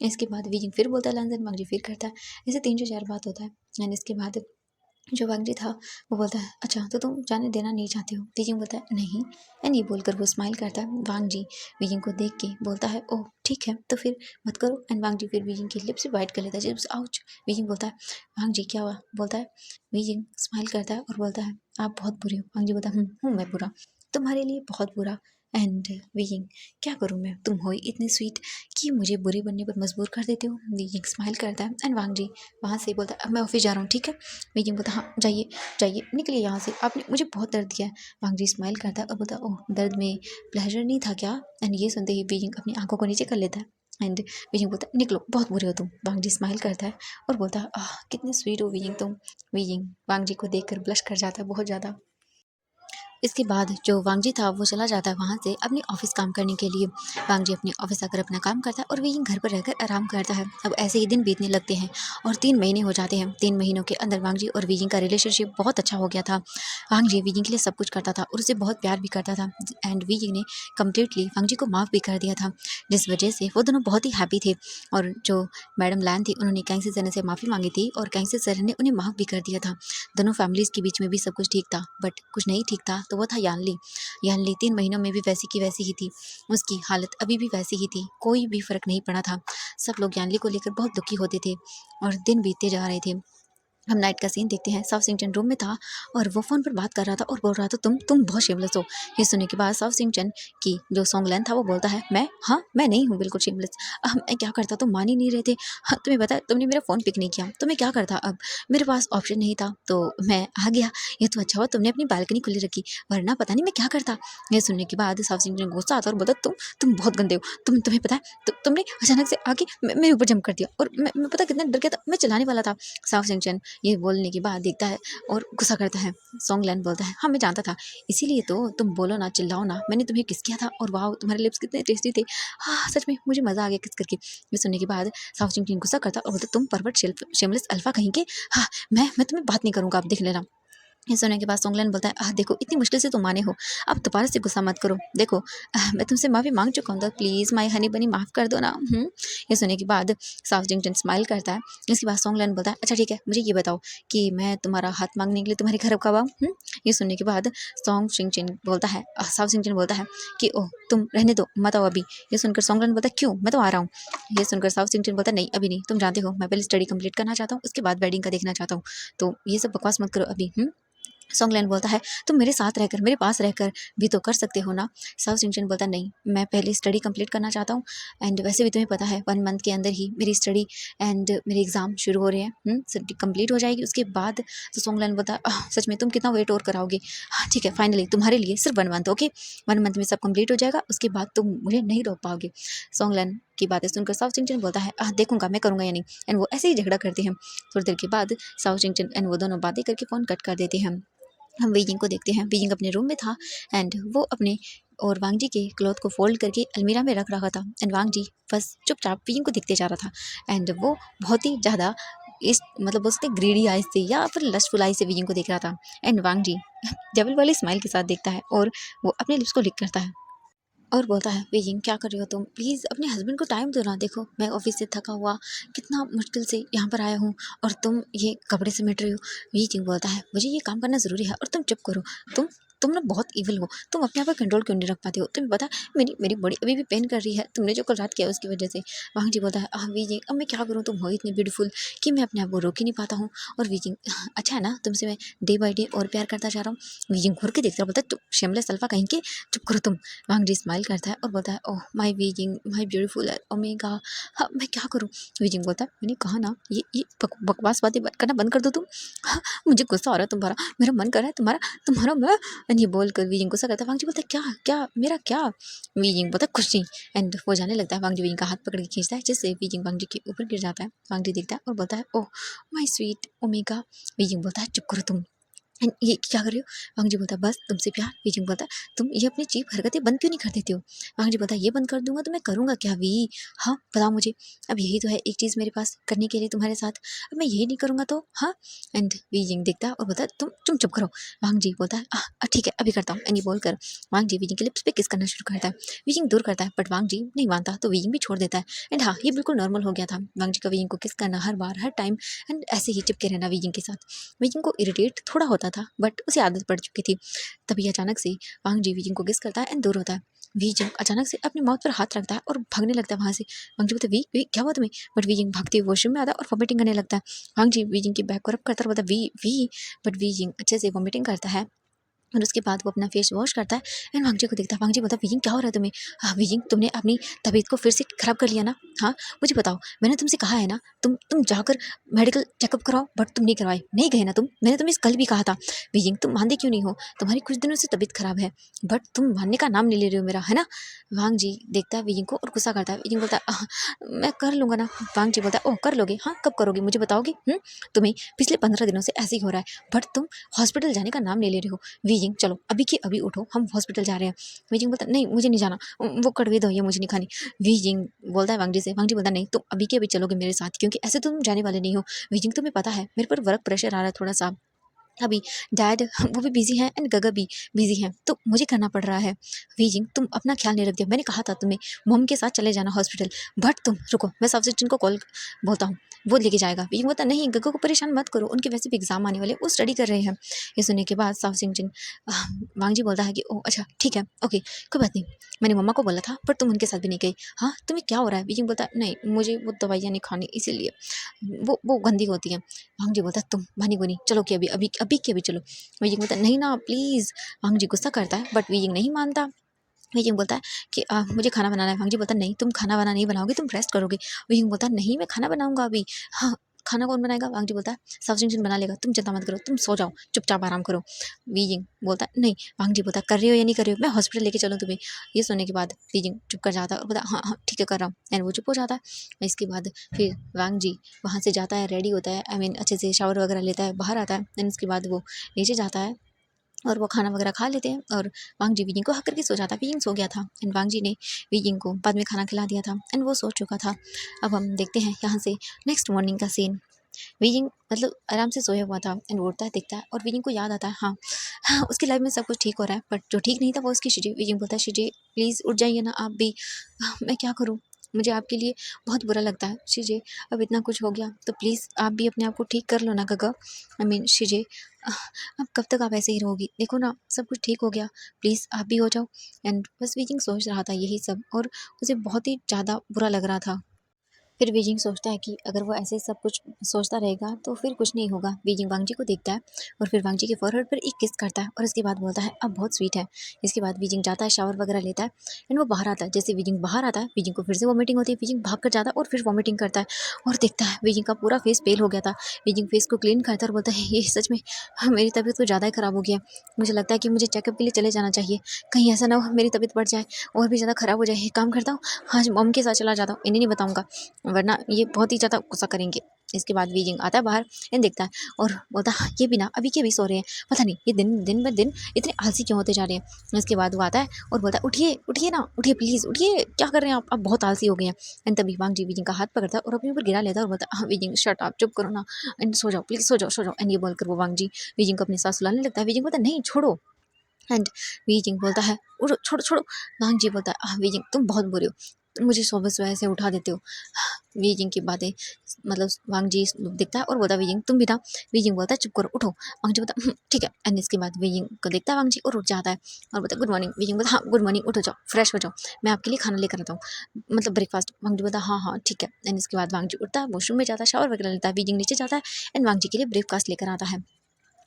इसके बाद वीजिंग फिर बोलता है लैंजन, वांग जी फिर करता है। ऐसे 3 से 4 बात होता है एंड इसके बाद जो वांग जी था वो बोलता है अच्छा तो तुम जाने देना नहीं चाहते हो। वीजिंग बोलता है नहीं एंड ये बोलकर वो स्माइल करता है। वांग जी वीजिंग को देख के बोलता है ओह ठीक है तो फिर मत करो एंड वांग जी फिर वीजिंग की लिप्स बाइट कर लेता है। Lips ouch. वीजिंग बोलता है वांग जी क्या हुआ? बोलता है वीजिंग स्माइल करता है और बोलता है आप बहुत बुरे हो। वांग जी बोलता है हूँ मैं बुरा, तुम्हारे लिए बहुत बुरा। एंड वीजिंग क्या करूँ मैं, तुम हो ही इतनी स्वीट कि मुझे बुरे बनने पर मजबूर कर देते हो। वीजिंग स्माइल करता है एंड वांग जी वहाँ से बोलता है अब मैं ऑफिस जा रहा हूँ ठीक है। वीजिंग बोलता है हाँ जाइए जाइए निकलिए यहाँ से, आपने मुझे बहुत दर्द दिया है। वांग जी स्माइल करता है और बोलता है ओह दर्द में प्लेजर नहीं था क्या? एंड ये सुनते ही वीजिंग अपनी आंखों को नीचे कर लेता है एंड वीजिंग बोलता है निकलो बहुत बुरे हो तुम। वांग जी स्माइल करता है और बोलता है आह कितने स्वीट हो वीजिंग तुम। वीजिंग वांग जी को देखकर ब्लश कर जाता है बहुत ज़्यादा। इसके बाद जो वांग जी था वो चला जाता है वहाँ से अपने ऑफिस काम करने के लिए। वांग जी अपने ऑफिस आकर अपना काम करता है और वीजिंग घर पर रहकर आराम करता है। अब ऐसे ही दिन बीतने लगते हैं और 3 महीने हो जाते हैं। 3 महीनों के अंदर वांग जी और वीजिंग का रिलेशनशिप बहुत अच्छा हो गया था। वांग जी वीजिंग के लिए सब कुछ करता था और उसे बहुत प्यार भी करता था एंड वीजिंग ने कम्प्लीटली वांग जी को माफ़ भी कर दिया था, जिस वजह से वो दोनों बहुत ही हैप्पी थे। और जो मैडम लैन थी उन्होंने कैंसी सर से माफ़ी मांगी थी और कैंसी सर ने उन्हें माफ़ भी कर दिया था। दोनों फैमिलीज़ के बीच में भी सब कुछ ठीक था बट कुछ नहीं ठीक था तो वो था यानली। यानली 3 महीनों में भी वैसी की वैसी ही थी, उसकी हालत अभी भी वैसी ही थी, कोई भी फ़र्क नहीं पड़ा था। सब लोग यानली को लेकर बहुत दुखी होते थे और दिन बीतते जा रहे थे। हम नाइट का सीन देखते हैं। साउथ सिंचन रूम में था और वो फ़ोन पर बात कर रहा था और बोल रहा था तुम बहुत शेमलेस हो। ये सुनने के बाद साउथ सिंचन की जो सॉन्गलैन था वो बोलता है मैं हाँ मैं नहीं हूँ बिल्कुल शेमलेस। मैं क्या करता तुम मान ही नहीं रहे थे। हाँ तुम्हें पता है तुमने मेरा फ़ोन पिक नहीं किया तो मैं क्या करता अब, मेरे पास ऑप्शन नहीं था तो मैं आ गया। ये तो अच्छा हुआ तुमने अपनी बालकनी खुली रखी वरना पता नहीं मैं क्या करता। ये सुनने के बाद साउथ सिंचन गुस्सा आता और बोलता तुम बहुत गंदे हो। तुम्हें पता है तुमने अचानक से आके मेरे ऊपर जंप कर दिया और मैं पता कितना डर गया था, मैं चलाने वाला था। साउथ सिंचन ये बोलने के बाद देखता है और गुस्सा करता है। सॉन्गलैन बोलता है हाँ मैं जानता था इसीलिए तो तुम बोलो ना चिल्लाओ ना, मैंने तुम्हें किस किया था और वाह तुम्हारे लिप्स कितने टेस्टी थे। हाँ सच में मुझे मज़ा आ गया किस करके। ये सुनने के बाद साउथ सिंचन गुस्सा करता और बोलता तुम परवर्ट शेमलेस अल्फा कहीं के। हाँ मैं तुम्हें बात नहीं करूँगा, आप देख लेना। ये सुनने के बाद सॉन्गलैन बोलता है देखो इतनी मुश्किल से तुम माने हो, अब दोबारा से गुस्सा मत करो। देखो मैं तुमसे माफ़ी मांग चुका हूँ तो प्लीज़ माय हनी बनी माफ़ कर दो ना। ये सुनने के बाद साउथ जिंगटन स्माइल करता है। इसके बाद सॉन्गलैन बोलता है अच्छा ठीक है मुझे ये बताओ कि मैं तुम्हारा हाथ मांगने के लिए तुम्हारे घर कब आऊँ। ये सुनने के बाद सॉन्ग सिंचन बोलता है साउथ सिंचन बोलता है कि ओह तुम रहने दो मत आओ अभी। ये सुनकर सॉन्गलैन बोलता है क्यों मैं तो आ रहा हूँ। ये सुनकर साउथ सिंचन बोलता है नहीं अभी नहीं, तुम जानते हो मैं पहले स्टडी कंप्लीट करना चाहता हूँ उसके बाद वेडिंग का देखना चाहता हूँ, तो ये सब बकवास मत करो अभी। सॉन्गलैन बोलता है तुम मेरे साथ रहकर मेरे पास रहकर भी तो कर सकते हो ना। साउथ सिंचन बोलता नहीं मैं पहले स्टडी कंप्लीट करना चाहता हूँ एंड वैसे भी तुम्हें पता है 1 मंथ के अंदर ही मेरी स्टडी एंड मेरे एग्ज़ाम शुरू हो रहे हैं। स्टडी कंप्लीट हो जाएगी उसके बाद। तो सॉन्गलैन बोलता है सच में तुम कितना वेट और कराओगे। हाँ ठीक है फाइनली तुम्हारे लिए सिर्फ 1 मंथ ओके, 1 मंथ में सब कंप्लीट हो जाएगा उसके बाद तुम मुझे नहीं रोक पाओगे। सॉन्गलैन की बातें सुनकर साउथ सिंचन बोलता है देखूंगा मैं करूंगा या नहीं। एंड वो ऐसे ही झगड़ा करते हैं। थोड़ी देर के बाद साउथ सिंचन एंड वो दोनों बातें करके फ़ोन कट कर देते हैं। हम बीजिंग को देखते हैं। बीजिंग अपने रूम में था एंड वो अपने और वांग जी के क्लॉथ को फोल्ड करके अलमीरा में रख रहा था एंड वांग जी बस चुपचाप बीजिंग को देखते जा रहा था एंड वो बहुत ही ज़्यादा इस मतलब उसने ग्रीडी आइज से या फिर लस्टफुल आइज से बीजिंग को देख रहा था एंड वांग जी डबल वाली स्माइल के साथ देखता है और वो अपने लिप्स को लिक करता है और बोलता है बीजिंग क्या कर रही हो तुम, प्लीज़ अपने हस्बैंड को टाइम दो ना। देखो मैं ऑफिस से थका हुआ कितना मुश्किल से यहाँ पर आया हूँ और तुम ये कपड़े समेट रही हो। बीजिंग बोलता है मुझे ये काम करना ज़रूरी है और तुम चुप करो। तुम ना बहुत इविल हो, तुम अपने आप पर कंट्रोल क्यों नहीं रख पाते हो। तुम्हें पता है मेरी बॉडी अभी भी पेन कर रही है, तुमने जो कल रात किया उसकी वजह से। वांग जी बोलता है बीजिंग अब मैं क्या करूँ, तुम हो इतनी ब्यूटीफुल कि मैं अपने आप को रोक ही नहीं पाता हूँ। और बीजिंग अच्छा है ना तुमसे मैं डे बाई डे और प्यार करता जा रहा हूँ। बीजिंग घूर के देखता बोलता है तुम शेमलेस अल्फा कहीं के, चुप करो तुम। वांग जी स्माइल करता है और बोलता है oh my Beijing my beautiful omega. हाँ मैं क्या करूँ। बीजिंग बोलता है मैंने कहा ना ये बकवास बातें करना बंद कर दो तुम। हाँ, मुझे गुस्सा आ रहा है तुम्हारा, मेरा मन कर रहा है तुम्हारा तुम्हारा मैं। एंड ये बोल कर बीजिंग गुस्सा करता है। वांग जी बोलता है क्या क्या मेरा क्या। बीजिंग बोलता है खुशी एंड वो जाने लगता है। वांग जी बीजिंग का हाथ पकड़ के खींचता है जिससे बीजिंग वांग जी के ऊपर गिर जाता है। वांग जी देखता है और बोलता है oh my sweet omega. Beijing बोलता है चुप करो तुम। एंड ये क्या कर रही हो? वांग जी बोलता है, बस तुमसे प्यार। वी बोलता है, तुम ये अपनी चीप हरकतें बंद क्यों नहीं कर देती हो? वांग जी बोलता है, ये बंद कर दूंगा तो मैं करूंगा क्या वी? हाँ बताओ मुझे, अब यही तो है एक चीज़ मेरे पास करने के लिए तुम्हारे साथ, अब मैं यही नहीं करूंगा तो? हाँ। एंड वी जिंग देखता है और बोलता है, तुम चुप करो। वांग जी बोलता है, ठीक है अभी करता हूँ। एंड ये बोलकर वांग जी वी के लिप्स पे किस करना शुरू करता है। वी दूर करता है बट वांग जी नहीं मानता, तो वी भी छोड़ देता है। एंड हाँ, ये बिल्कुल नॉर्मल हो गया था वांग जी का वी को किस करना हर बार हर टाइम, एंड ऐसे ही चिपके रहना वी के साथ। वीजिंग को इरिटेट थोड़ा होता था बट उसे आदत पड़ चुकी थी। तभी अचानक से वांग जी वीजिंग को किस करता है एंड दूर होता है। वीजिंग अचानक से अपनी माउथ पर हाथ रखता है और भागने लगता है वहाँ से। वांग जी बोलता है, वी क्या हुआ तुम्हें? बट वीजिंग भागते हुए वॉशरूम में आता है और वॉमिटिंग करने लगता है। वांग जी वीजिंग की बैक को रब करता है और बोलता है, वी बट वीजिंग अच्छे से वॉमिटिंग करता है और उसके बाद वो अपना फेस वॉश करता है एंड वांगजी को देखता है। वांगजी बोलता है, विजिंग क्या हो रहा है तुम्हें? हाँ विजिंग, तुमने अपनी तबीयत को फिर से खराब कर लिया ना? हाँ मुझे बताओ, मैंने तुमसे कहा है ना तुम जाकर मेडिकल चेकअप कराओ, बट तुम नहीं करवाए, नहीं गए ना तुम? मैंने तुम्हें कल भी कहा था। विजिंग तुम मानते क्यों नहीं हो? तुम्हारी कुछ दिनों से तबीयत खराब है बट तुम मानने का नाम नहीं ले रहे हो मेरा, है ना? वांग जी देखता है विजिंग को और गुस्सा करता है। विजिंग बोलता है, मैं कर लूंगा ना। वांग जी बोलता है, ओह कर लोगे? हाँ कब करोगे मुझे बताओगे? तुम्हें पिछले 15 दिनों से ऐसे ही हो रहा है बट तुम हॉस्पिटल जाने का नाम नहीं ले रहे हो। वीजिंग चलो अभी के अभी उठो, हम हॉस्पिटल जा रहे हैं। वीजिंग बोलता नहीं मुझे नहीं जाना, वो कड़वे दो ये मुझे नहीं खानी। वीजिंग बोलता है वांगजी से। वांगजी बोलता नहीं, तुम अभी के अभी चलोगे मेरे साथ, क्योंकि ऐसे तुम जाने वाले नहीं हो। वीजिंग तुम्हें पता है मेरे पर वर्क प्रेशर आ रहा है थोड़ा सा अभी, डैड वो भी बिजी हैं एंड गगा भी बिजी हैं, तो मुझे करना पड़ रहा है। वीजिंग तुम अपना ख्याल नहीं रख दिया, मैंने कहा था तुम्हें मॉम के साथ चले जाना हॉस्पिटल, बट तुम रुको, मैं सब्सिट्यूट को कॉल बोलता हूँ, वो लेके जाएगा। वीजिंग बोलता नहीं, गगा को परेशान मत करो, उनके वैसे भी एग्जाम आने वाले, वो स्टडी कर रहे हैं। ये सुनने के बाद साफ सिंह जिन वांगजी बोलता है कि ओह अच्छा ठीक है ओके कोई बात नहीं, मैंने मम्मा को बोला था पर तुम उनके साथ भी नहीं गई। हाँ तुम्हें क्या हो रहा है? वीजिंग बोलता है नहीं मुझे वो दवाइयाँ नहीं खानी इसीलिए, वो गंदी होती हैं। वांगजी बोलता है तुम मानी को नहीं, चलो कि अभी अभी अभी के अभी चलो। वीजिंग बोलता है नहीं ना प्लीज़। वांगजी गुस्सा करता है बट वीजिंग नहीं मानता। वीजिंग बोलता है कि मुझे खाना बनाना है। वांगजी बोलता है नहीं तुम खाना वाना नहीं बनाओगे, तुम रेस्ट करोगे। वीजिंग बोलता है नहीं मैं खाना बनाऊंगा अभी। हाँ खाना कौन बनाएगा? वांगजी बोलता है सब्जिंग बना लेगा, तुम चिंता मत करो, तुम सो जाओ चुपचाप आराम करो। वीजिंग बोलता है नहीं। वांगजी बोलता है कर रही हो या नहीं कर रही हो, मैं हॉस्पिटल लेके चलूँ तुम्हें? ये सुनने के बाद वीजिंग चुप कर जाता है और बोलता है हाँ हाँ ठीक है कर रहा हूँ, एंड वो चुप हो जाता है। इसके बाद फिर वांगजी वहाँ से जाता है, रेडी होता है, आई मीन अच्छे से शावर वगैरह लेता है, बाहर आता है, देन उसके बाद वो नीचे जाता है और वो खाना वगैरह खा लेते हैं और वांग जी वीजिंग को हक करके सो जाता है। वीजिंग सो गया था एंड वांग जी ने वीजिंग को बाद में खाना खिला दिया था एंड वो सो चुका था। अब हम देखते हैं यहाँ से नेक्स्ट मॉर्निंग का सीन। वीजिंग मतलब आराम से सोया हुआ था एंड उठता है देखता है और वीजिंग को याद आता है हाँ, हाँ उसकी लाइफ में सब कुछ ठीक हो रहा है, बट जो ठीक नहीं था वो उसकी शिजी। वीजिंग बोलता है शिजी प्लीज़ उठ जाइए ना आप भी, मैं क्या करूँ, मुझे आपके लिए बहुत बुरा लगता है शिजे, अब इतना कुछ हो गया तो प्लीज़ आप भी अपने आप को ठीक कर लो ना गगा, आई मीन शिजे, अब कब तक आप ऐसे ही रहोगी? देखो ना सब कुछ ठीक हो गया, प्लीज़ आप भी हो जाओ। एंड बस वीजिंग सोच रहा था यही सब और उसे बहुत ही ज़्यादा बुरा लग रहा था। फिर बीजिंग सोचता है कि अगर वो ऐसे सब कुछ सोचता रहेगा तो फिर कुछ नहीं होगा। बीजिंग वांगजी को देखता है और फिर वांगजी के फोरहेड पर एक किस करता है और इसके बाद बोलता है अब बहुत स्वीट है। इसके बाद बीजिंग जाता है, शावर वगैरह लेता है एंड वो बाहर आता है। जैसे बीजिंग बाहर आता है बीजिंग को फिर से वॉमिटिंग होती है। बीजिंग भाग कर जाता है और फिर वॉमिटिंग करता है और देखता है बीजिंग का पूरा फेस पेल हो गया था। बीजिंग फेस को क्लीन करता है और बोलता है ये सच में मेरी तबीयत तो ज़्यादा ही ख़राब हो गया, मुझे लगता है कि मुझे चेकअप के लिए चले जाना चाहिए, कहीं ऐसा ना हो मेरी तबीयत बढ़ जाए और भी ज़्यादा ख़राब हो जाए। एक काम करता हूँ आज मॉम के साथ चला जाता हूँ, इन्हें नहीं बताऊँगा वरना ये बहुत ही ज़्यादा गुस्सा करेंगे। इसके बाद वीजिंग आता है बाहर एंड देखता है और बोलता है ये भी ना अभी के भी सो रहे हैं, पता नहीं ये दिन दिन ब दिन इतने आलसी क्यों होते जा रहे हैं। इसके बाद वो आता है और बोलता है उठिए उठिए ना, उठिए प्लीज़ उठिए, क्या कर रहे हैं आप बहुत आलसी हो गए हैं। एंड तभी वांग जी वीजिंग का हाथ पकड़ता है और अपने ऊपर गिरा लेता है और बोलता है हाँ वीजिंग शट आप चुप करो ना एंड सो जाओ प्लीज़ सो जाओ। एंड ये बोलकर वो वांग जी वीजिंग को अपने साथ सुलाने लगता है। वीजिंग बोलता है नहीं छोड़ो एंड वीजिंग बोलता है उठो छोड़ो छोड़ो। वांग जी बोलता है वीजिंग तुम बहुत बुरे हो, तुम मुझे सुबह ऐसे उठा देते हो। वीजिंग की बातें मतलब वांग जी देखता है और बोलता है वीजिंग तुम भी ना। वीजिंग बोलता है चुप करो उठो। वांग जी बोलता है ठीक है। एंड इसके बाद वीजिंग को देखता है वांग जी और उठ जाता है और बोलता है गुड मॉर्निंग। वीजिंग बोलता है हाँ गुड मॉर्निंग, उठो जाओ फ्रेश हो जाओ, मैं आपके लिए खाना लेकर आता हूँ मतलब ब्रेकफास्ट। वांग जी बोलता है हाँ हाँ ठीक है। एंड इसके बाद वांग जी उठता है, वॉशरूम में जाता है, शावर वगैरह लेता है। वीजिंग नीचे जाता है एंड वांग जी के लिए ब्रेकफास्ट लेकर आता है।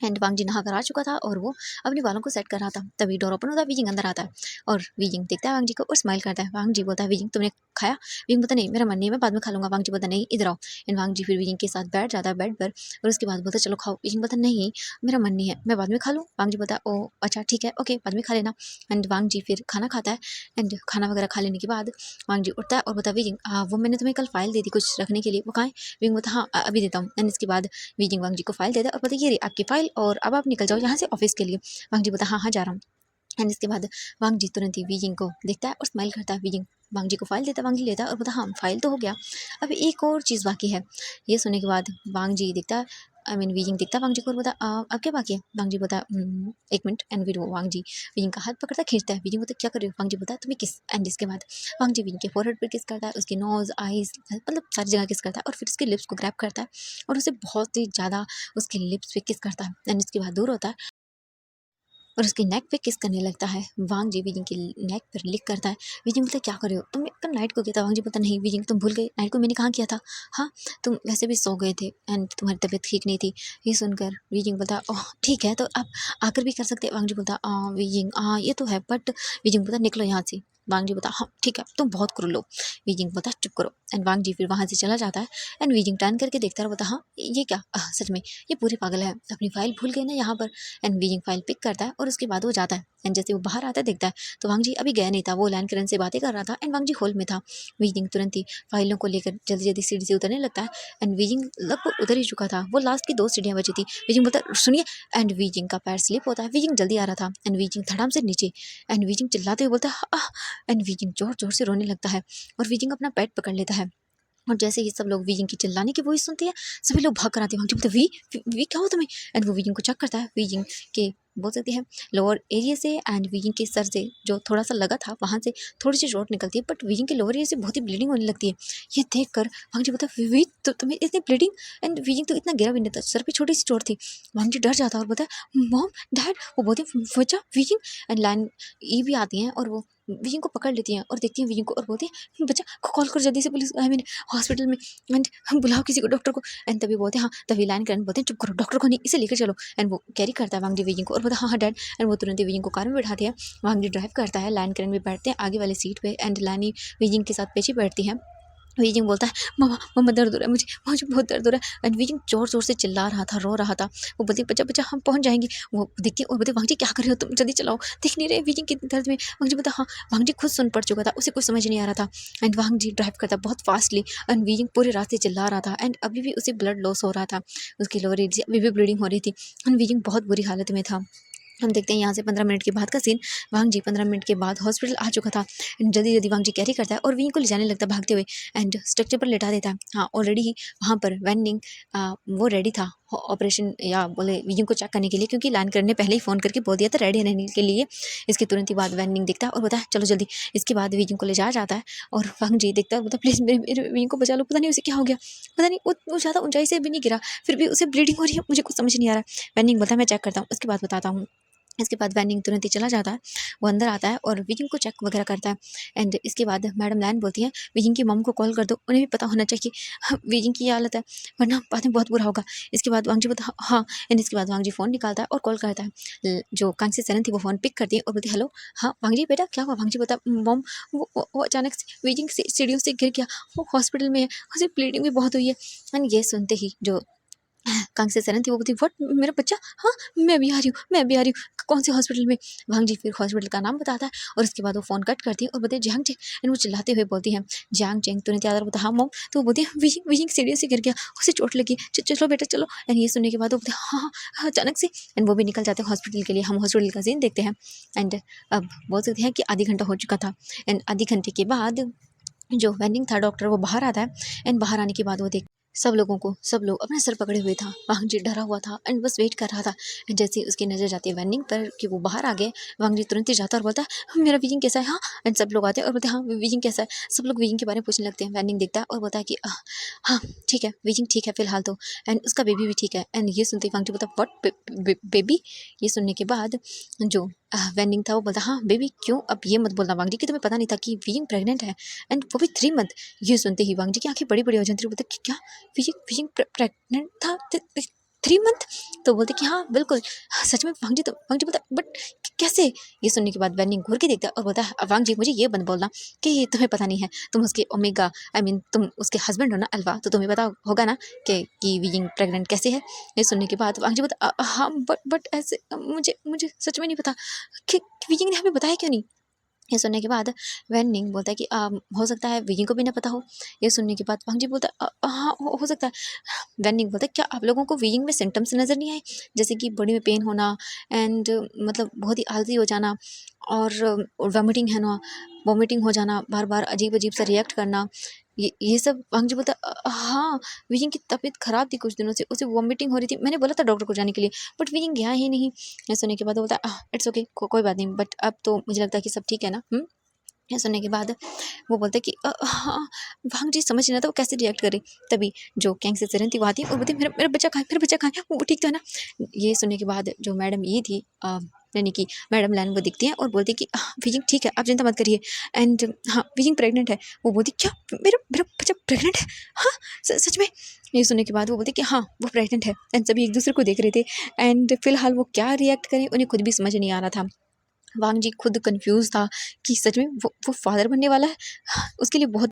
एंड वांग जी नहा कर आ चुका था और वो अपने बालों को सेट कर रहा था। तभी डोर ओपन होता है, वीजिंग अंदर आता है और वीजिंग देखता है वांग जी को और स्माइल करता है। वांग जी बोलता है वीजिंग तुमने खाया? वीजिंग बोलता नहीं मेरा मन नहीं है, मैं बाद में खा लूंगा। वांग जी बोलता नहीं इधर आओ। एंड वांग जी फिर वीजिंग के साथ बैठ जाता है बेड पर और उसके बाद बोलता चलो खाओ। वीजिंग बोलता नहीं मेरा मन नहीं है, मैं बाद में खा लूँ। वांग जी बोलता ओ अच्छा ठीक है ओके बाद में खा लेना। एंड वांग जी फिर खाना खाता है एंड खाना वगैरह खा लेने के बाद वांग जी उठता है और बोलता है वीजिंग वो मैंने तुम्हें कल फाइल दी थी कुछ रखने के लिए, वो कहाँ है? वीजिंग बोलता हाँ अभी देता हूँ। एंड इसके बाद वीजिंग वांग जी को फाइल देता है और बोलता है ये आपकी फाइल और अब आप निकल जाओ यहाँ से ऑफिस के लिए। वांग जी बोलता हाँ हाँ जा रहा हूँ। एंड इसके बाद वांग जी तुरंत ही वीजिंग को देखता है और स्माइल करता है। वीजिंग वांग जी को फाइल देता है, वांग जी लेता है और बोलता हाँ फाइल तो हो गया, अब एक और चीज़ बाकी है। ये सुनने के बाद वांग जी देखता है, वीजिंग देखता है वांग जी को और बोलता अब क्या बाकी है। वांग जी बोलता एक मिनट। एंड फिर वो वांग जी वीजिंग का हाथ पकड़ता खींचता है। वीजिंग बोलता क्या कर रहे हो। वांग जी बोलता तुम्हें किस। एंड इसके बाद वांग जी वीजिंग के फोरहेड पर किस करता है, उसके नोज आईज मतलब सारी जगह किस करता है और फिर उसके लिप्स को ग्रैब करता है और उसे बहुत ही ज़्यादा उसके लिप्स पे किस करता है। एंड इसके बाद दूर होता है और उसकी नेक पे किस करने लगता है। वांग जी वीजिंग की नेक पर लिक करता है। वीजिंग बोलता क्या कर रहे हो, तुमने कल नाइट को किया था। वांग जी बोलता नहीं वीजिंग तुम भूल गए, नाइट को मैंने कहाँ किया था। हाँ तुम वैसे भी सो गए थे एंड तुम्हारी तबीयत ठीक नहीं थी। ये सुनकर वीजिंग बोलता ओह ठीक है तो आप आकर भी कर सकते हैं। वांग जी बोलता वीजिंग ये तो है बट। वीजिंग बोलता निकलो यहाँ से। वांग जी बोलता हाँ ठीक है तुम बहुत क्रूर लो। वीजिंग बोलता चुप करो। एंड वांग जी फिर वहाँ से चला जाता है। एंड वीजिंग टर्न करके देखता है और बोलता हाँ ये क्या सच में ये पूरे पागल है, अपनी फाइल भूल गए ना यहाँ पर। एंड वीजिंग फाइल पिक करता है और उसके बाद वो जाता है। एंड जैसे वो बाहर आता है देखता है तो वांग जी अभी गया नहीं था, वो लैन किरण से बातें कर रहा था एंड वांग जी हॉल में था। वीजिंग तुरंत ही फाइलों को लेकर जल्दी जल्दी सीढ़ी से उतरने लगता है। एंड वीजिंग लगभग उतर ही चुका था, वो लास्ट की 2 सीढ़ियाँ बची थी। वीजिंग बोलता सुनिए। एंड वीजिंग का पैर स्लिप होता है, वीजिंग जल्दी आ रहा था एंड वीजिंग धड़ाम से नीचे। एंड वीजिंग चिल्लाते हुए बोलता है आह। एंड वीजिंग जोर जोर से रोने लगता है और वीजिंग अपना पेट पकड़ लेता है। और जैसे ही सब लोग वीजिंग की चिल्लाने की वॉइस सुनते हैं सभी लोग भाग कर आते हैं। वांग जी बोलते वी क्या हुआ तुम्हें। एंड वो वीजिंग को चेक करता है। वीजिंग के बोल सकते हैं लोअर एरिया से एंड वीजिंग के सर से जो थोड़ा सा लगा था वहाँ से थोड़ी सी चोट निकलती है बट वीजिंग के लोअर एरिया से बहुत ही ब्लीडिंग होने लगती है। ये देख कर वांग जी बोलता है वी तो तुम्हें इतनी ब्लीडिंग। एंड वीजिंग तो इतना गिरा भी नहीं था, सर पे छोटी सी चोट थी। वांग जी डर जाता है और बोलता है मॉम डैड। वो बोलते हैं बच्चा वीजिंग। एंड लाइन ई भी आती हैं और वो वीजिंग को पकड़ लेती हैं और देखती हैं वीजिंग को और बोलती है बच्चा कॉल कर जल्दी से पुलिस हॉस्पिटल में एंड बुलाओ किसी को डॉक्टर को। एंड तभी बोलते हैं हाँ तभी लाइन करंट बोलते हैं चुप करो डॉक्टर को नहीं इसे लेकर चलो। एंड वो कैरी करता है वांग जी वीजिंग को और बोलता हाँ हाँ डैड। एंड वो तुरंत ही वीजिंग को कार में बैठाते हैं। वांग जी ड्राइव करता है, लाइन करंट भी बैठते हैं आगे वाली सीट पे एंड लानी वीजिंग के साथ पीछे बैठती है। वीजिंग बोलता है मम्मा मम्मा दर्द हो रहा है मुझे मुझे बहुत दर्द हो रहा है। एंड वीजिंग जोर जोर से चिल्ला रहा था, रो रहा था। वो बोलती बच्चा बच्चा हम पहुंच जाएंगे। वो देखती है और बोलती वांग जी क्या कर रहे हो तुम, जल्दी चलाओ देख नहीं रहे वीजिंग कितनी दर्द में। वांग जी बोलता हाँ। वांग जी खुद सुन पड़ चुका था, उसे कुछ समझ नहीं आ रहा था। एंड वांग जी ड्राइव करता बहुत फास्टली एंड वीजिंग पूरे रास्ते चिल्ला रहा था एंड अभी भी उसे ब्लड लॉस हो रहा था, उसकी लोअर एज से अभी भी ब्लीडिंग हो रही थी एंड वीजिंग बहुत बुरी हालत में था। हम देखते हैं यहाँ से 15 मिनट के बाद का सीन। वांग जी 15 मिनट के बाद हॉस्पिटल आ चुका था एंड जल्दी जल्दी वांग जी कैरी करता है और विंग को ले जाने लगता है भागते हुए एंड स्ट्रक्चर पर लेटा देता है। हाँ ऑलरेडी ही वहाँ पर वेंडिंग वो रेडी था ऑपरेशन या बोले विंग को चेक करने के लिए, क्योंकि लैंड करने ने पहले ही फ़ोन करके बोल दिया था रेडी रहने के लिए। इसके तुरंत ही बाद वेंडिंग दिखता है और बोलता है चलो जल्दी। इसके बाद विंग को ले जाया जाता है और वांग जी देखता है बोलता प्लीज़ मेरे विंग को बचा लो, पता नहीं उसे क्या हो गया, पता नहीं वो ज़्यादा ऊंचाई से भी नहीं गिरा फिर भी उसे ब्लीडिंग हो रही है, मुझे कुछ समझ नहीं आ रहा है। वेंडिंग बोलता है मैं चेक करता हूँ उसके बाद बताता हूँ। इसके बाद वैनिंग तुरंत ही चला जाता है, वो अंदर आता है और विजिंग को चेक वगैरह करता है। एंड इसके बाद मैडम लैन बोलती है विजिंग की मम को कॉल कर दो, उन्हें भी पता होना चाहिए विजिंग की ये हालत है वरना बाद में बहुत बुरा होगा। इसके बाद वांग जी बोलता हाँ। एंड इसके बाद वांग जी फ़ोन निकालता है और कॉल करता है। जो कांग से सरन थी वो फ़ोन पिक करती है और बोलती है हेलो हाँ वांग जी बेटा क्या हुआ। वांग जी बोलता मम वो अचानक से विजिंग सीढ़ियों से गिर गया, वो हॉस्पिटल में है, उसे ब्लीडिंग भी बहुत हुई है। एंड ये सुनते ही जो कांग से सरन थी वो बोलती व्हाट मेरा बच्चा, हाँ मैं भी आ रही हूँ मैं भी आ रही हूँ, कौन से हॉस्पिटल में। वांग जी फिर हॉस्पिटल का नाम बताता है और उसके बाद वो फ़ोन कट करती है और बोलते जियांग चेंग। एंड वो चिल्लाते हुए बोलती है जियांग चेंग तुरंत याद बोलता हाँ मम। तो वो बोलती है विजिंग विजिंग सीढ़ियों से गिर गया, उसे चोट लगी, चलो बेटा चलो। एंड ये सुनने के बाद वो बोलते हाँ हाँ हाँ, अचानक से। एंड वो भी निकल जाते हैं हॉस्पिटल के लिए। हम हॉस्पिटल का सीन देखते हैं एंड अब बोल सकते हैं कि आधी घंटा हो चुका था। एंड आधी घंटे के बाद जो वेंडिंग था डॉक्टर वो बाहर आता है एंड बाहर आने के बाद वो देख सब लोग अपना सर पकड़े हुए था। वांग जी डरा हुआ था एंड बस वेट कर रहा था। एंड जैसे ही उसकी नज़र जाती है वेंडिंग पर कि वो बाहर आ गए, वांग जी तुरंत ही जाता है और बोलता है मेरा विजिंग कैसा है। हाँ। एंड सब लोग आते हैं और बोलते हैं हाँ विजिंग कैसा है, सब लोग विजिंग के बारे में पूछने लगते हैं। वेंडिंग देखता है और बोलता है कि हाँ ठीक है विजिंग ठीक है फिलहाल तो, एंड उसका बेबी भी ठीक है। एंड ये सुनते ही वांग जी बोलता व्हाट बेबी। ये सुनने के बाद जो वेंडिंग था वो बोलता हाँ बेबी क्यों, अब ये मत बोलना वांग जी कि तुम्हें पता नहीं था कि विजिंग प्रेग्नेंट है एंड वो भी 3 मंथ। ये सुनते ही वांग जी की आंखें बड़ी बड़ी हो जाती है, बोलते कि क्या विजिंग विजिंग प्रेग्नेंट था 3 मंथ। तो बोलते कि हाँ बिल्कुल सच में। वांग जी तो वांग जी बोलता बट कैसे। ये सुनने के बाद वेंडिंग घूर के देखता है और बोलता है वांग जी मुझे ये बंद बोलना कि तुम्हें पता नहीं है, तुम उसके ओमेगा तुम उसके हस्बैंड हो ना अल्वा, तो तुम्हें पता होगा ना कि विजिंग प्रेग्नेंट कैसे है। ये सुनने के बाद वांग जी बोलता हाँ बट ऐसे मुझे मुझे सच में नहीं पता कि विजिंग ने हमें बताया क्यों नहीं। ये सुनने के बाद वैन निंग बोलता है कि हो सकता है विकी को भी ना पता हो। ये सुनने के बाद वांग जी बोलता है हाँ हो सकता है। वैन निंग बोलता है क्या आप लोगों को वीइंग में सिम्टम्स नज़र नहीं आए, जैसे कि बॉडी में पेन होना एंड मतलब बहुत ही आलसी हो जाना और वॉमिटिंग है ना, वॉमिटिंग हो जाना, बार बार अजीब अजीब सा रिएक्ट करना, ये सब। वांग जी बोलता है हाँ वीइंग की तबीयत खराब थी कुछ दिनों से, उसे वॉमिटिंग हो रही थी, मैंने बोला था डॉक्टर को जाने के लिए बट वीइंग गया ही नहीं। ये सुनने के बाद वो बोलता है इट्स ओके, कोई बात नहीं, बट अब तो मुझे लगता है कि सब ठीक है ना। ये सुनने के बाद वो बोलता है कि हाँ। वांग जी समझ नहीं रहा था वो कैसे रिएक्ट करे। तभी जो गैंग से सिरन थी वो आती है और बोलती है मेरा मेरा बच्चा कहाँ है, मेरा बच्चा कहाँ है, वो ठीक तो है ना। ये सुनने के बाद जो मैडम ये थी यानी कि मैडम लैन वो दिखती हैं और बोलती है कि विजिंग ठीक है, आप चिंता मत करिए एंड हाँ विजिंग प्रेग्नेंट है। वो बोलती क्या मेरा मेरा बच्चा प्रेग्नेंट है, हाँ सच में। ये सुनने के बाद वो बोलती कि हाँ वो प्रेग्नेंट है एंड सभी एक दूसरे को देख रहे थे एंड फिलहाल वो क्या रिएक्ट करें उन्हें खुद भी समझ नहीं आ रहा था। वांग जी खुद कंफ्यूज था कि सच में वो फादर बनने वाला है, उसके लिए बहुत